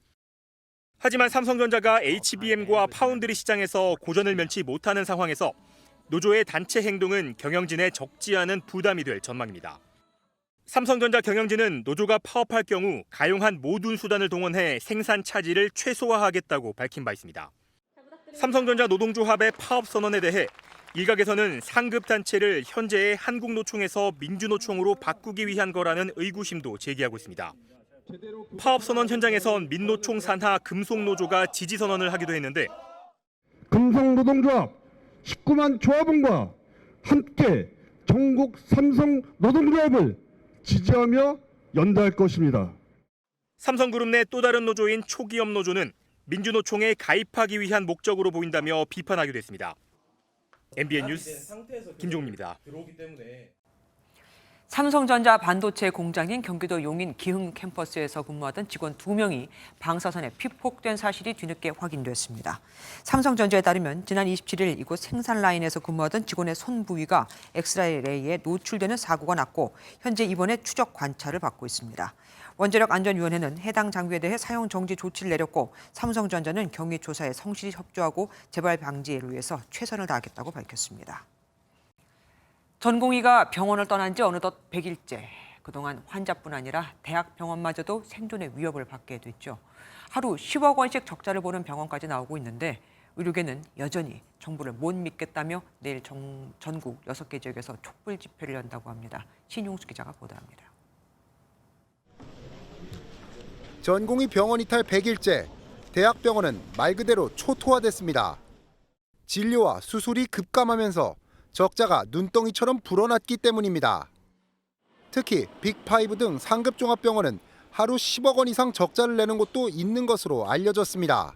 하지만 삼성전자가 HBM과 파운드리 시장에서 고전을 면치 못하는 상황에서 노조의 단체 행동은 경영진에 적지 않은 부담이 될 전망입니다. 삼성전자 경영진은 노조가 파업할 경우 가용한 모든 수단을 동원해 생산 차질을 최소화하겠다고 밝힌 바 있습니다. 삼성전자 노동조합의 파업 선언에 대해 일각에서는 상급 단체를 현재의 한국노총에서 민주노총으로 바꾸기 위한 거라는 의구심도 제기하고 있습니다. 파업 선언 현장에선 민노총 산하 금속노조가 지지 선언을 하기도 했는데 금속노동조합 19만 조합원과 함께 전국 삼성 노동조합을 지지하며 연대할 것입니다. 삼성그룹 내 또 다른 노조인 초기업 노조는 민주노총에 가입하기 위한 목적으로 보인다며 비판하기도 했습니다. MBN 뉴스 김종민입니다. 삼성전자 반도체 공장인 경기도 용인 기흥 캠퍼스에서 근무하던 직원 2명이 방사선에 피폭된 사실이 뒤늦게 확인됐습니다. 삼성전자에 따르면 지난 27일 이곳 생산 라인에서 근무하던 직원의 손 부위가 엑스레이에 노출되는 사고가 났고 현재 입원해 추적 관찰을 받고 있습니다. 원자력안전위원회는 해당 장비에 대해 사용 정지 조치를 내렸고 삼성전자는 경위 조사에 성실히 협조하고 재발 방지를 위해서 최선을 다하겠다고 밝혔습니다. 전공의가 병원을 떠난 지 어느덧 100일째. 그동안 환자뿐 아니라 대학 병원마저도 생존의 위협을 받게 됐죠. 하루 10억 원씩 적자를 보는 병원까지 나오고 있는데 의료계는 여전히 정부를 못 믿겠다며 내일 전국 6개 지역에서 촛불 집회를 연다고 합니다. 신용수 기자가 보도합니다. 전공의 병원 이탈 100일째, 대학병원은 말 그대로 초토화됐습니다. 진료와 수술이 급감하면서 적자가 눈덩이처럼 불어났기 때문입니다. 특히 빅5 등 상급 종합병원은 하루 10억 원 이상 적자를 내는 곳도 있는 것으로 알려졌습니다.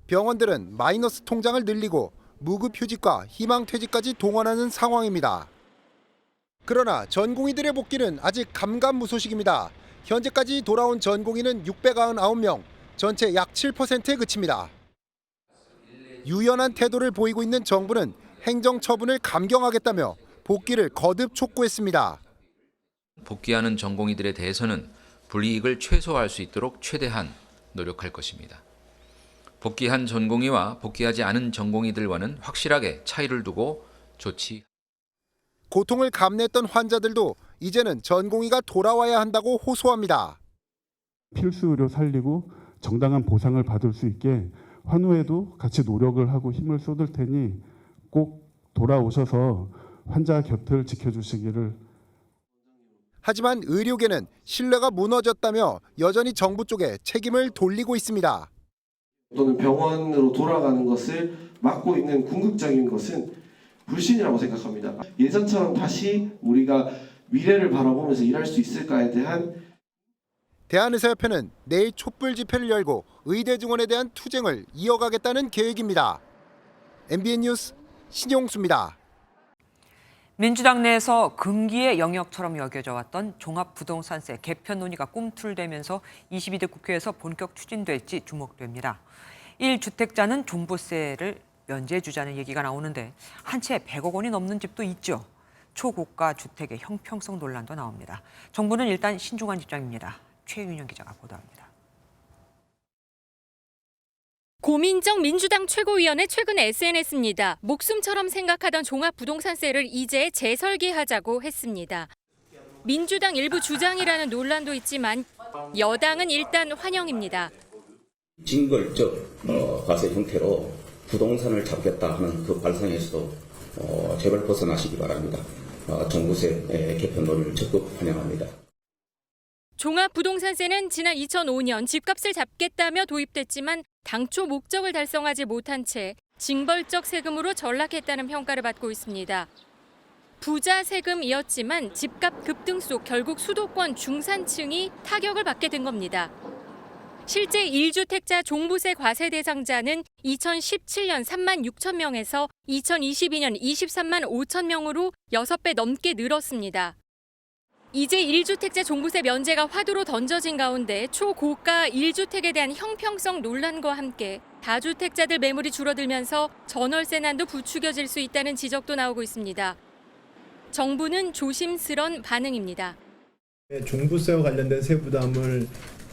병원들은 마이너스 통장을 늘리고 무급휴직과 희망퇴직까지 동원하는 상황입니다. 그러나 전공의들의 복귀는 아직 감감무소식입니다. 현재까지 돌아온 전공의는 699명, 전체 약 7%에 그칩니다. 유연한 태도를 보이고 있는 정부는 행정처분을 감경하겠다며 복귀를 거듭 촉구했습니다. 복귀하는 전공의들에 대해서는 불이익을 최소화할 수 있도록 최대한 노력할 것입니다. 복귀한 전공의와 복귀하지 않은 전공의들과는 확실하게 차이를 두고 조치. 고통을 감내했던 환자들도 이제는 전공의가 돌아와야 한다고 호소합니다. 필수 의료 살리고 정당한 보상을 받을 수 있게 환후에도 같이 노력을 하고 힘을 쏟을 테니 꼭 돌아오셔서 환자 곁을 지켜주시기를. 하지만 의료계는 신뢰가 무너졌다며 여전히 정부 쪽에 책임을 돌리고 있습니다. 또는 병원으로 돌아가는 것을 막고 있는 궁극적인 것은 불신이라고 생각합니다. 예전처럼 다시 우리가 미래를 바라보면서 일할 수 있을까에 대한 대한의사협회는 내일 촛불 집회를 열고 의대 증원에 대한 투쟁을 이어가겠다는 계획입니다. MBN 뉴스 신용수입니다. 민주당 내에서 금기의 영역처럼 여겨져 왔던 종합부동산세 개편 논의가 꿈틀대면서 22대 국회에서 본격 추진될지 주목됩니다. 1주택자는 종부세를 면제해 주자는 얘기가 나오는데 한 채 100억 원이 넘는 집도 있죠. 초고가 주택의 형평성 논란도 나옵니다. 정부는 일단 신중한 입장입니다. 최윤영 기자가 보도합니다. 고민정 민주당 최고위원의 최근 SNS입니다. 목숨처럼 생각하던 종합부동산세를 이제 재설계하자고 했습니다. 민주당 일부 주장이라는 논란도 있지만 여당은 일단 환영입니다. 징벌적 과세 형태로 부동산을 잡겠다 하는 그 발상에서도 제발 벗어나시기 바랍니다. 종부세 개편 논의를 적극 환영합니다. 종합부동산세는 지난 2005년 집값을 잡겠다며 도입됐지만 당초 목적을 달성하지 못한 채 징벌적 세금으로 전락했다는 평가를 받고 있습니다. 부자 세금이었지만 집값 급등 속 결국 수도권 중산층이 타격을 받게 된 겁니다. 실제 1주택자 종부세 과세 대상자는 2017년 3만 6천 명에서 2022년 23만 5천 명으로 6배 넘게 늘었습니다. 이제 1주택자 종부세 면제가 화두로 던져진 가운데 초고가 1주택에 대한 형평성 논란과 함께 다주택자들 매물이 줄어들면서 전월세난도 부추겨질 수 있다는 지적도 나오고 있습니다. 정부는 조심스런 반응입니다. 종부세와 관련된 세부담을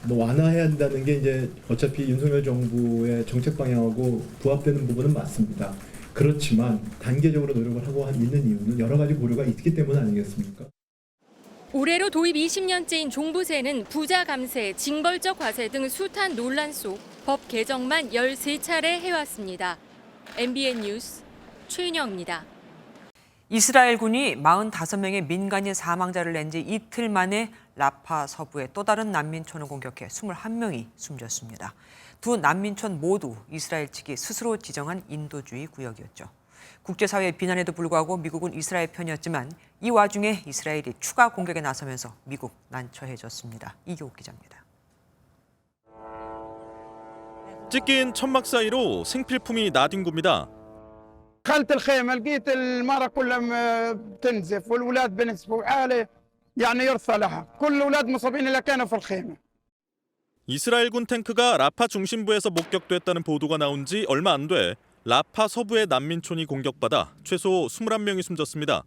완화해야 한다는 게 이제 어차피 윤석열 정부의 정책 방향하고 부합되는 부분은 맞습니다. 그렇지만 단계적으로 노력을 하고 있는 이유는 여러 가지 고려가 있기 때문 아니겠습니까? 올해로 도입 20년째인 종부세는 부자 감세, 징벌적 과세 등 숱한 논란 속 법 개정만 13차례 해왔습니다. MBN 뉴스 최윤영입니다. 이스라엘군이 45명의 민간인 사망자를 낸 지 이틀 만에 라파 서부의 또 다른 난민촌을 공격해 21명이 숨졌습니다. 두 난민촌 모두 이스라엘 측이 스스로 지정한 인도주의 구역이었죠. 국제사회의 비난에도 불구하고 미국은 이스라엘 편이었지만 이 와중에 이스라엘이 추가 공격에 나서면서 미국 난처해졌습니다. 이교욱 기자입니다. 찢긴 천막 사이로 생필품이 나뒹굽니다. دخلت الخيمة لقيت المرة كلها تنزف والولاد بنزفوا حالة يعني يرثى لها كل الأولاد مصابين اللي كانوا في الخيمة. 이스라엘군 탱크가 라파 중심부에서 목격됐다는 보도가 나온 지 얼마 안 돼 라파 서부의 난민촌이 공격받아 최소 21명이 숨졌습니다.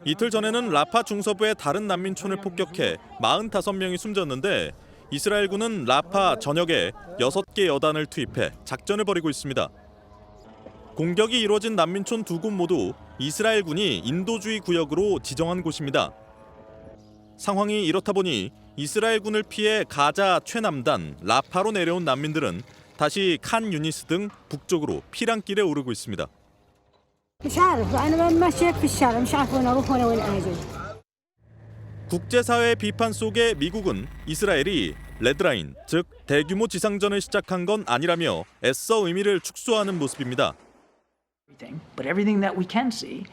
이틀 전에는 라파 중서부의 다른 난민촌을 폭격해 45명이 숨졌는데 이스라엘군은 라파 전역에 6개 여단을 투입해 작전을 벌이고 있습니다. 공격이 이루어진 난민촌 두 곳 모두 이스라엘군이 인도주의 구역으로 지정한 곳입니다. 상황이 이렇다 보니 이스라엘군을 피해 가자 최남단 라파로 내려온 난민들은 다시 칸 유니스 등 북쪽으로 피랑길에 오르고 있습니다. 국제사회 비판 속에 미국은 이스라엘이 레드라인, 즉 대규모 지상전을 시작한 건 아니라며 애써 의미를 축소하는 모습입니다. But everything that we can see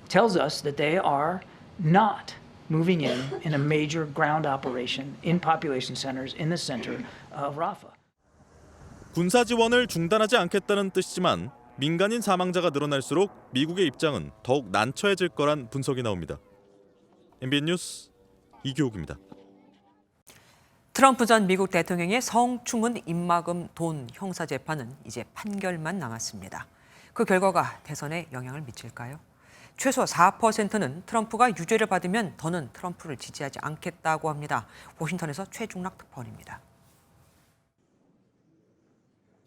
tells us that they are not moving in a major ground operation in population centers in the center of Rafah. 군사 지원을 중단하지 않겠다는 뜻이지만 민간인 사망자가 늘어날수록 미국의 입장은 더욱 난처해질 거란 분석이 나옵니다. MBN 뉴스 이규옥입니다. 트럼프 전 미국 대통령의 성추문 입막음 돈 형사 재판은 이제 판결만 남았습니다. 그 결과가 대선에 영향을 미칠까요? 최소 4%는 트럼프가 유죄를 받으면 더는 트럼프를 지지하지 않겠다고 합니다. 워싱턴에서 최중락 특파원입니다.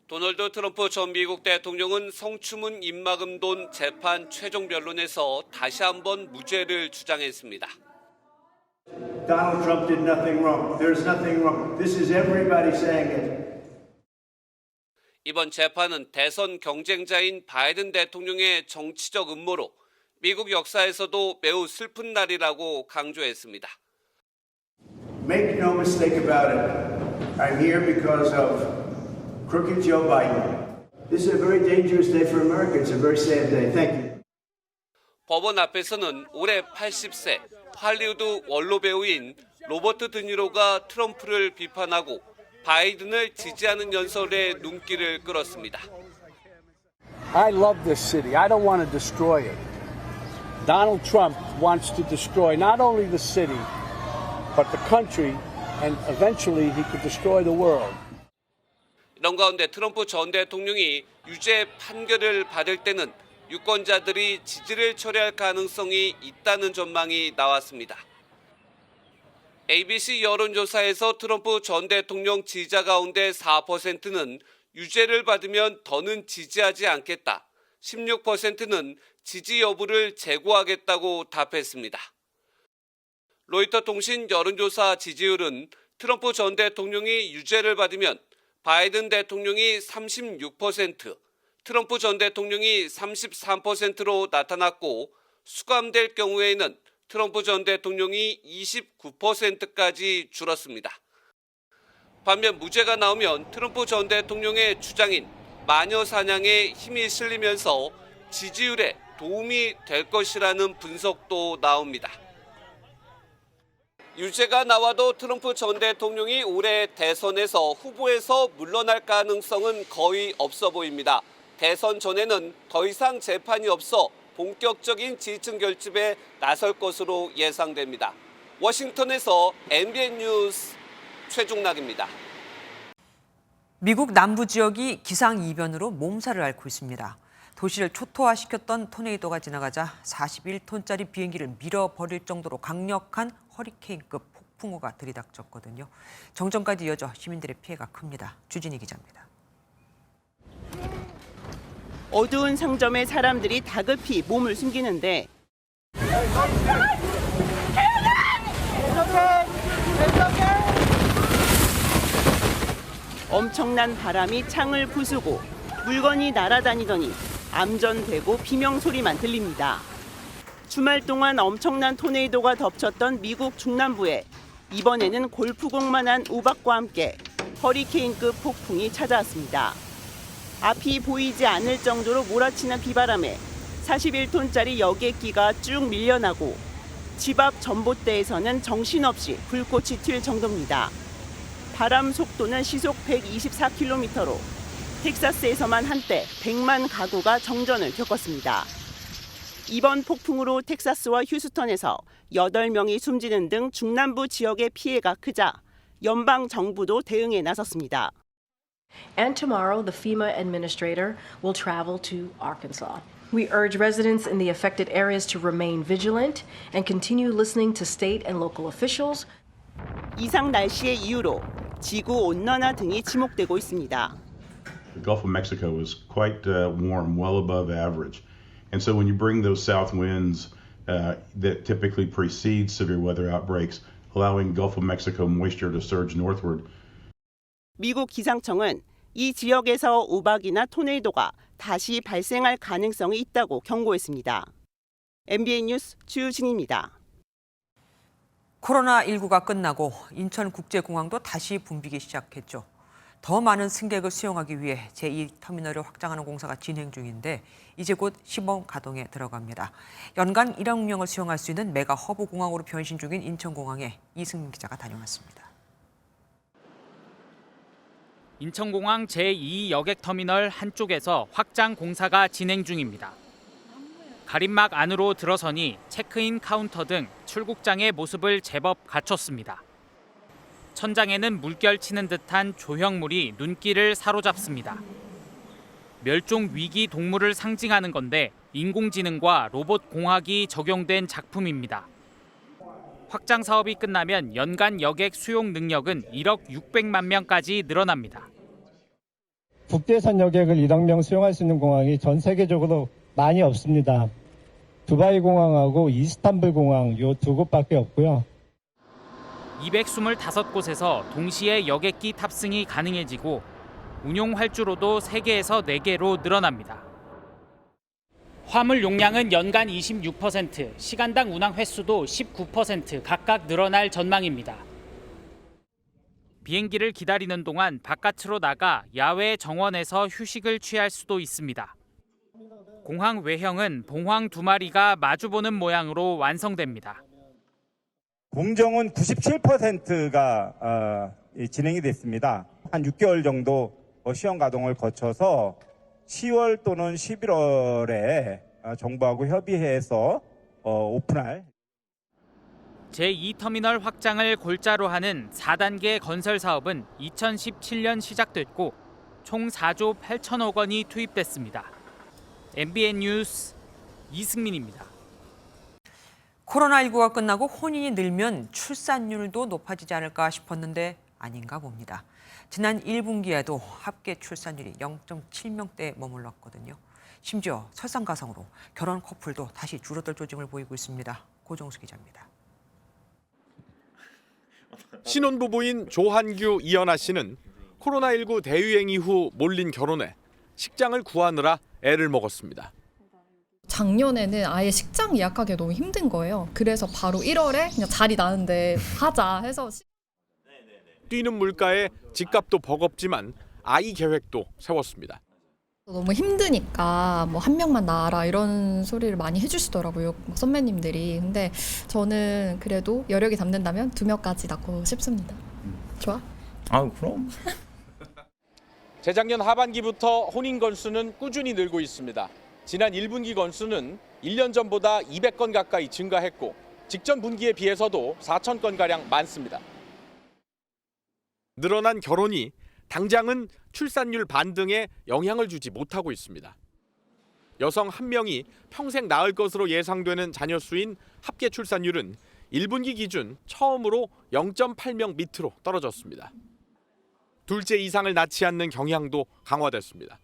도널드 트럼프 전 미국 대통령은 성추문 입막음 돈 재판 최종 변론에서 다시 한번 무죄를 주장했습니다. Donald Trump did nothing wrong. There's nothing wrong. This is everybody saying it. 이번 재판은 대선 경쟁자인 바이든 대통령의 정치적 음모로 미국 역사에서도 매우 슬픈 날이라고 강조했습니다. Make no mistake about it. I'm here because of crooked Joe Biden. This is a very dangerous day for America. It's a very sad day. Thank you. 법원 앞에서는 올해 80세 할리우드 원로 배우인 로버트 드니로가 트럼프를 비판하고 바이든을 지지하는 연설에 눈길을 끌었습니다. I love this city. I don't want to destroy it. Donald Trump wants to destroy not only the city, but the country, and eventually he could destroy the world. 이런 가운데 트럼프 전 대통령이 유죄 판결을 받을 때는 유권자들이 지지를 철회할 가능성이 있다는 전망이 나왔습니다. ABC 여론조사에서 트럼프 전 대통령 지지자 가운데 4%는 유죄를 받으면 더는 지지하지 않겠다. 16%는 지지 여부를 재고하겠다고 답했습니다. 로이터 통신 여론조사 지지율은 트럼프 전 대통령이 유죄를 받으면 바이든 대통령이 36%, 트럼프 전 대통령이 33%로 나타났고 수감될 경우에는 트럼프 전 대통령이 29%까지 줄었습니다. 반면 무죄가 나오면 트럼프 전 대통령의 주장인 마녀 사냥에 힘이 실리면서 지지율에 도움이 될 것이라는 분석도 나옵니다. 유죄가 나와도 트럼프 전 대통령이 올해 대선에서 후보에서 물러날 가능성은 거의 없어 보입니다. 대선 전에는 더 이상 재판이 없어 본격적인 지지층 결집에 나설 것으로 예상됩니다. 워싱턴에서 MBN 뉴스 최중락입니다. 미국 남부 지역이 기상이변으로 몸살을 앓고 있습니다. 도시를 초토화시켰던 토네이도가 지나가자 41톤짜리 비행기를 밀어버릴 정도로 강력한 허리케인급 폭풍우가 들이닥쳤거든요. 정전까지 이어져 시민들의 피해가 큽니다. 주진희 기자입니다. 어두운 상점에 사람들이 다급히 몸을 숨기는데 엄청난 바람이 창을 부수고 물건이 날아다니더니 암전되고 비명소리만 들립니다. 주말 동안 엄청난 토네이도가 덮쳤던 미국 중남부에 이번에는 골프공만한 우박과 함께 허리케인급 폭풍이 찾아왔습니다. 앞이 보이지 않을 정도로 몰아치는 비바람에 41톤짜리 여객기가 쭉 밀려나고 집 앞 전봇대에서는 정신없이 불꽃이 튈 정도입니다. 바람 속도는 시속 124km로 텍사스에서만 한때 100만 가구가 정전을 겪었습니다. 이번 폭풍으로 텍사스와 휴스턴에서 8명이 숨지는 등 중남부 지역의 피해가 크자 연방 정부도 대응에 나섰습니다. And tomorrow, the FEMA administrator will travel to Arkansas. We urge residents in the affected areas to remain vigilant and continue listening to state and local officials. 이상 날씨의 이유로 지구 온난화 등이 지목되고 있습니다. The Gulf of Mexico is quite warm, well above average. And so when you bring those south winds that typically precede severe weather outbreaks, allowing Gulf of Mexico moisture to surge northward. 미국 기상청은 이 지역에서 우박이나 토네이도가 다시 발생할 가능성이 있다고 경고했습니다. MBN 뉴스 주진입니다. 코로나19가 끝나고 인천국제공항도 다시 붐비기 시작했죠. 더 많은 승객을 수용하기 위해 제2터미널을 확장하는 공사가 진행 중인데 이제 곧 시범 가동에 들어갑니다. 연간 1억 명을 수용할 수 있는 메가 허브 공항으로 변신 중인 인천공항에 이승민 기자가 다녀왔습니다. 인천공항 제2여객터미널 한쪽에서 확장 공사가 진행 중입니다. 가림막 안으로 들어서니 체크인 카운터 등 출국장의 모습을 제법 갖췄습니다. 천장에는 물결 치는 듯한 조형물이 눈길을 사로잡습니다. 멸종 위기 동물을 상징하는 건데 인공지능과 로봇 공학이 적용된 작품입니다. 확장 사업이 끝나면 연간 여객 수용 능력은 1억 600만 명까지 늘어납니다. 국제선 여객을 1억 명 수용할 수 있는 공항이 전 세계적으로 많이 없습니다. 두바이 공항하고 이스탄불 공항 요 두 곳밖에 없고요. 225곳에서 동시에 여객기 탑승이 가능해지고 운용 활주로도 3개에서 4개로 늘어납니다. 화물 용량은 연간 26%, 시간당 운항 횟수도 19% 각각 늘어날 전망입니다. 비행기를 기다리는 동안 바깥으로 나가 야외 정원에서 휴식을 취할 수도 있습니다. 공항 외형은 봉황 2마리가 마주보는 모양으로 완성됩니다. 공정은 97%가 진행이 됐습니다. 한 6개월 정도 시험 가동을 거쳐서 10월 또는 11월에 정부하고 협의해서 오픈할 제2터미널 확장을 골자로 하는 4단계 건설 사업은 2017년 시작됐고 총 4조 8천억 원이 투입됐습니다. MBN 뉴스 이승민입니다. 코로나19가 끝나고 혼인이 늘면 출산율도 높아지지 않을까 싶었는데 아닌가 봅니다. 지난 1분기에도 합계 출산율이 0.7명대에 머물렀거든요. 심지어 설상가상으로 결혼 커플도 다시 줄어들 조짐을 보이고 있습니다. 고정수 기자입니다. 신혼부부인 조한규, 이연아 씨는 코로나19 대유행 이후 몰린 결혼에 식장을 구하느라 애를 먹었습니다. 작년에는 아예 식장 예약하기 너무 힘든 거예요. 그래서 바로 1월에 그냥 자리 나는데 하자 해서 뛰는 물가에 집값도 버겁지만 아이 계획도 세웠습니다. 너무 힘드니까 뭐 한 명만 낳아라 이런 소리를 많이 해주시더라고요. 선배님들이. 근데 저는 그래도 여력이 담는다면 2명까지 낳고 싶습니다. 좋아? 그럼. 재작년 하반기부터 혼인 건수는 꾸준히 늘고 있습니다. 지난 1분기 건수는 1년 전보다 200건 가까이 증가했고 직전 분기에 비해서도 4,000건가량 많습니다. 늘어난 결혼이 당장은 출산율 반등에 영향을 주지 못하고 있습니다. 여성 1명이 평생 낳을 것으로 예상되는 자녀 수인 합계 출산율은 1분기 기준 처음으로 0.8명 밑으로 떨어졌습니다. 둘째 이상을 낳지 않는 경향도 강화됐습니다.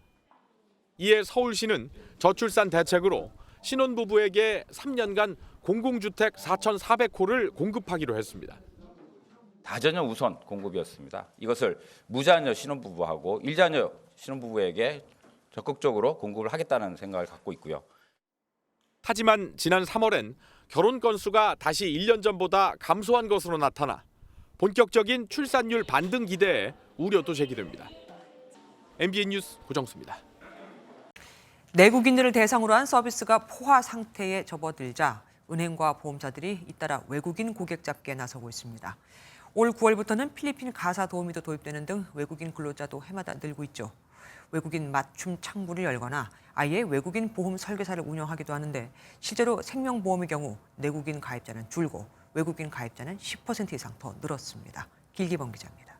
이에 서울시는 저출산 대책으로 신혼부부에게 3년간 공공주택 4,400호를 공급하기로 했습니다. 다자녀 우선 공급이었습니다. 이것을 무자녀 신혼부부하고 1자녀 신혼부부에게 적극적으로 공급을 하겠다는 생각을 갖고 있고요. 하지만 지난 3월엔 결혼 건수가 다시 1년 전보다 감소한 것으로 나타나 본격적인 출산율 반등 기대에 우려도 제기됩니다. MBN 뉴스 고정수입니다. 내국인들을 대상으로 한 서비스가 포화 상태에 접어들자 은행과 보험사들이 잇따라 외국인 고객 잡기에 나서고 있습니다. 올 9월부터는 필리핀 가사 도우미도 도입되는 등 외국인 근로자도 해마다 늘고 있죠. 외국인 맞춤 창구를 열거나 아예 외국인 보험 설계사를 운영하기도 하는데 실제로 생명보험의 경우 내국인 가입자는 줄고 외국인 가입자는 10% 이상 더 늘었습니다. 길기범 기자입니다.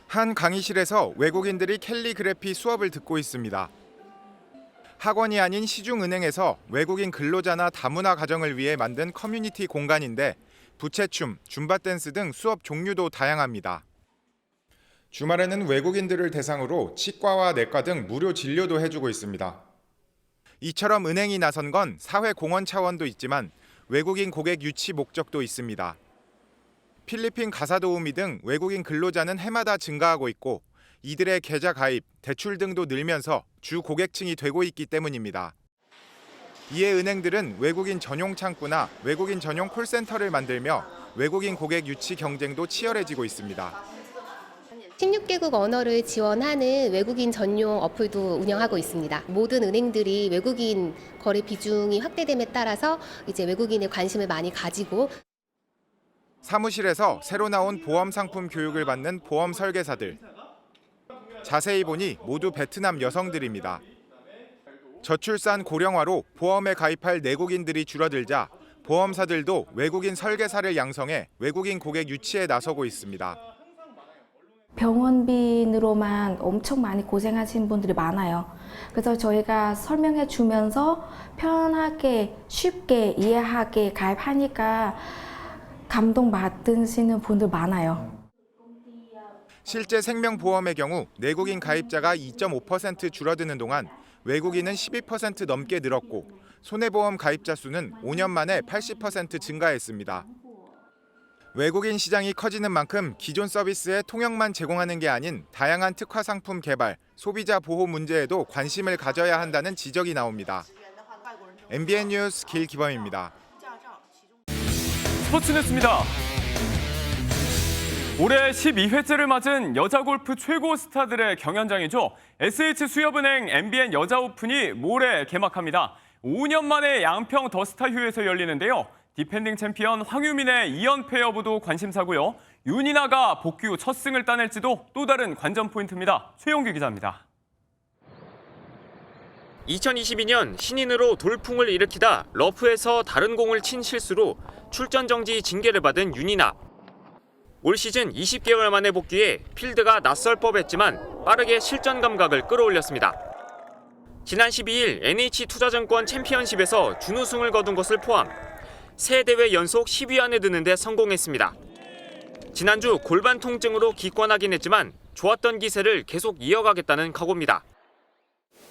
한 강의실에서 외국인들이 캘리그래피 수업을 듣고 있습니다. 학원이 아닌 시중은행에서 외국인 근로자나 다문화 가정을 위해 만든 커뮤니티 공간인데 부채춤, 줌바 댄스 등 수업 종류도 다양합니다. 주말에는 외국인들을 대상으로 치과와 내과 등 무료 진료도 해주고 있습니다. 이처럼 은행이 나선 건 사회 공헌 차원도 있지만 외국인 고객 유치 목적도 있습니다. 필리핀 가사도우미 등 외국인 근로자는 해마다 증가하고 있고 이들의 계좌 가입, 대출 등도 늘면서 주 고객층이 되고 있기 때문입니다. 이에 은행들은 외국인 전용 창구나 외국인 전용 콜센터를 만들며 외국인 고객 유치 경쟁도 치열해지고 있습니다. 16개국 언어를 지원하는 외국인 전용 어플도 운영하고 있습니다. 모든 은행들이 외국인 거래 비중이 확대됨에 따라서 이제 외국인의 관심을 많이 가지고 사무실에서 새로 나온 보험 상품 교육을 받는 보험 설계사들. 자세히 보니 모두 베트남 여성들입니다. 저출산 고령화로 보험에 가입할 내국인들이 줄어들자 보험사들도 외국인 설계사를 양성해 외국인 고객 유치에 나서고 있습니다. 병원비로만 엄청 많이 고생하시는 분들이 많아요. 그래서 저희가 설명해 주면서 편하게 쉽게 이해하게 가입하니까 감동받으시는 분들 많아요. 실제 생명보험의 경우 내국인 가입자가 2.5% 줄어드는 동안 외국인은 12% 넘게 늘었고 손해보험 가입자 수는 5년 만에 80% 증가했습니다. 외국인 시장이 커지는 만큼 기존 서비스의 통역만 제공하는 게 아닌 다양한 특화 상품 개발, 소비자 보호 문제에도 관심을 가져야 한다는 지적이 나옵니다. MBN 뉴스 길기범입니다. 스포츠 뉴스입니다. 올해 12회째를 맞은 여자 골프 최고 스타들의 경연장이죠. SH수협은행 MBN 여자오픈이 모레 개막합니다. 5년 만에 양평 더스타휴에서 열리는데요. 디펜딩 챔피언 황유민의 2연패 여부도 관심사고요. 윤이나가 복귀 후 첫 승을 따낼지도 또 다른 관전 포인트입니다. 최용규 기자입니다. 2022년 신인으로 돌풍을 일으키다 러프에서 다른 공을 친 실수로 출전 정지 징계를 받은 윤이나. 올 시즌 20개월 만에 복귀해 필드가 낯설 법했지만 빠르게 실전 감각을 끌어올렸습니다. 지난 12일 NH투자증권 챔피언십에서 준우승을 거둔 것을 포함 3대회 연속 10위 안에 드는 데 성공했습니다. 지난주 골반 통증으로 기권하긴 했지만 좋았던 기세를 계속 이어가겠다는 각오입니다.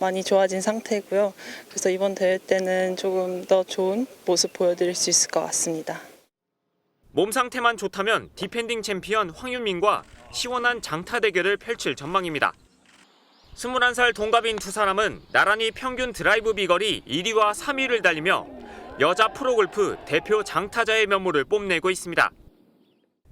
많이 좋아진 상태고요. 그래서 이번 대회 때는 조금 더 좋은 모습 보여드릴 수 있을 것 같습니다. 몸 상태만 좋다면 디펜딩 챔피언 황윤민과 시원한 장타 대결을 펼칠 전망입니다. 21살 동갑인 두 사람은 나란히 평균 드라이브 비거리 1위와 3위를 달리며 여자 프로골프 대표 장타자의 면모를 뽐내고 있습니다.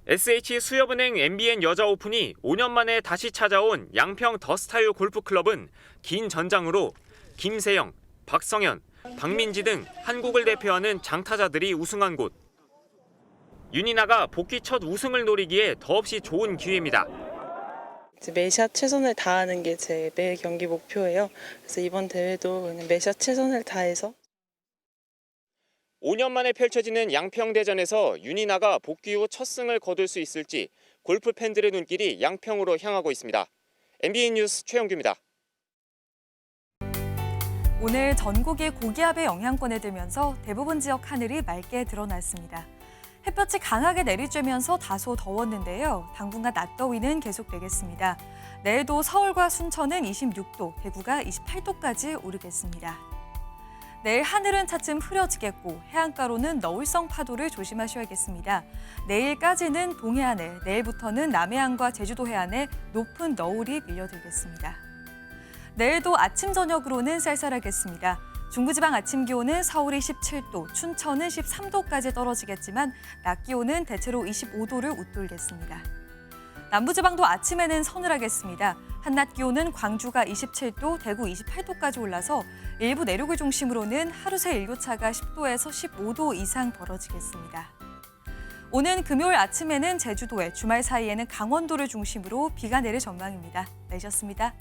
SH수협은행 MBN 여자오픈이 5년 만에 다시 찾아온 양평 더스타휴 골프클럽은 긴 전장으로 김세영, 박성현, 박민지 등 한국을 대표하는 장타자들이 우승한 곳. 윤이나가 복귀 첫 우승을 노리기에 더없이 좋은 기회입니다. 매샷 최선을 다하는 게 제 매 경기 목표예요. 그래서 이번 대회도 그냥 매샷 최선을 다해서 5년 만에 펼쳐지는 양평대전에서 윤이나가 복귀 후 첫 승을 거둘 수 있을지 골프 팬들의 눈길이 양평으로 향하고 있습니다. MBN 뉴스 최영규입니다. 오늘 전국이 고기압의 영향권에 들면서 대부분 지역 하늘이 맑게 드러났습니다. 햇볕이 강하게 내리쬐면서 다소 더웠는데요. 당분간 낮더위는 계속되겠습니다. 내일도 서울과 순천은 26도, 대구가 28도까지 오르겠습니다. 내일 하늘은 차츰 흐려지겠고 해안가로는 너울성 파도를 조심하셔야겠습니다. 내일까지는 동해안에, 내일부터는 남해안과 제주도 해안에 높은 너울이 밀려들겠습니다. 내일도 아침 저녁으로는 쌀쌀하겠습니다. 중부지방 아침 기온은 서울이 17도, 춘천은 13도까지 떨어지겠지만 낮 기온은 대체로 25도를 웃돌겠습니다. 남부지방도 아침에는 서늘하겠습니다. 한낮 기온은 광주가 27도, 대구 28도까지 올라서 일부 내륙을 중심으로는 하루 새 일교차가 10도에서 15도 이상 벌어지겠습니다. 오는 금요일 아침에는 제주도에, 주말 사이에는 강원도를 중심으로 비가 내릴 전망입니다. 내셨습니다.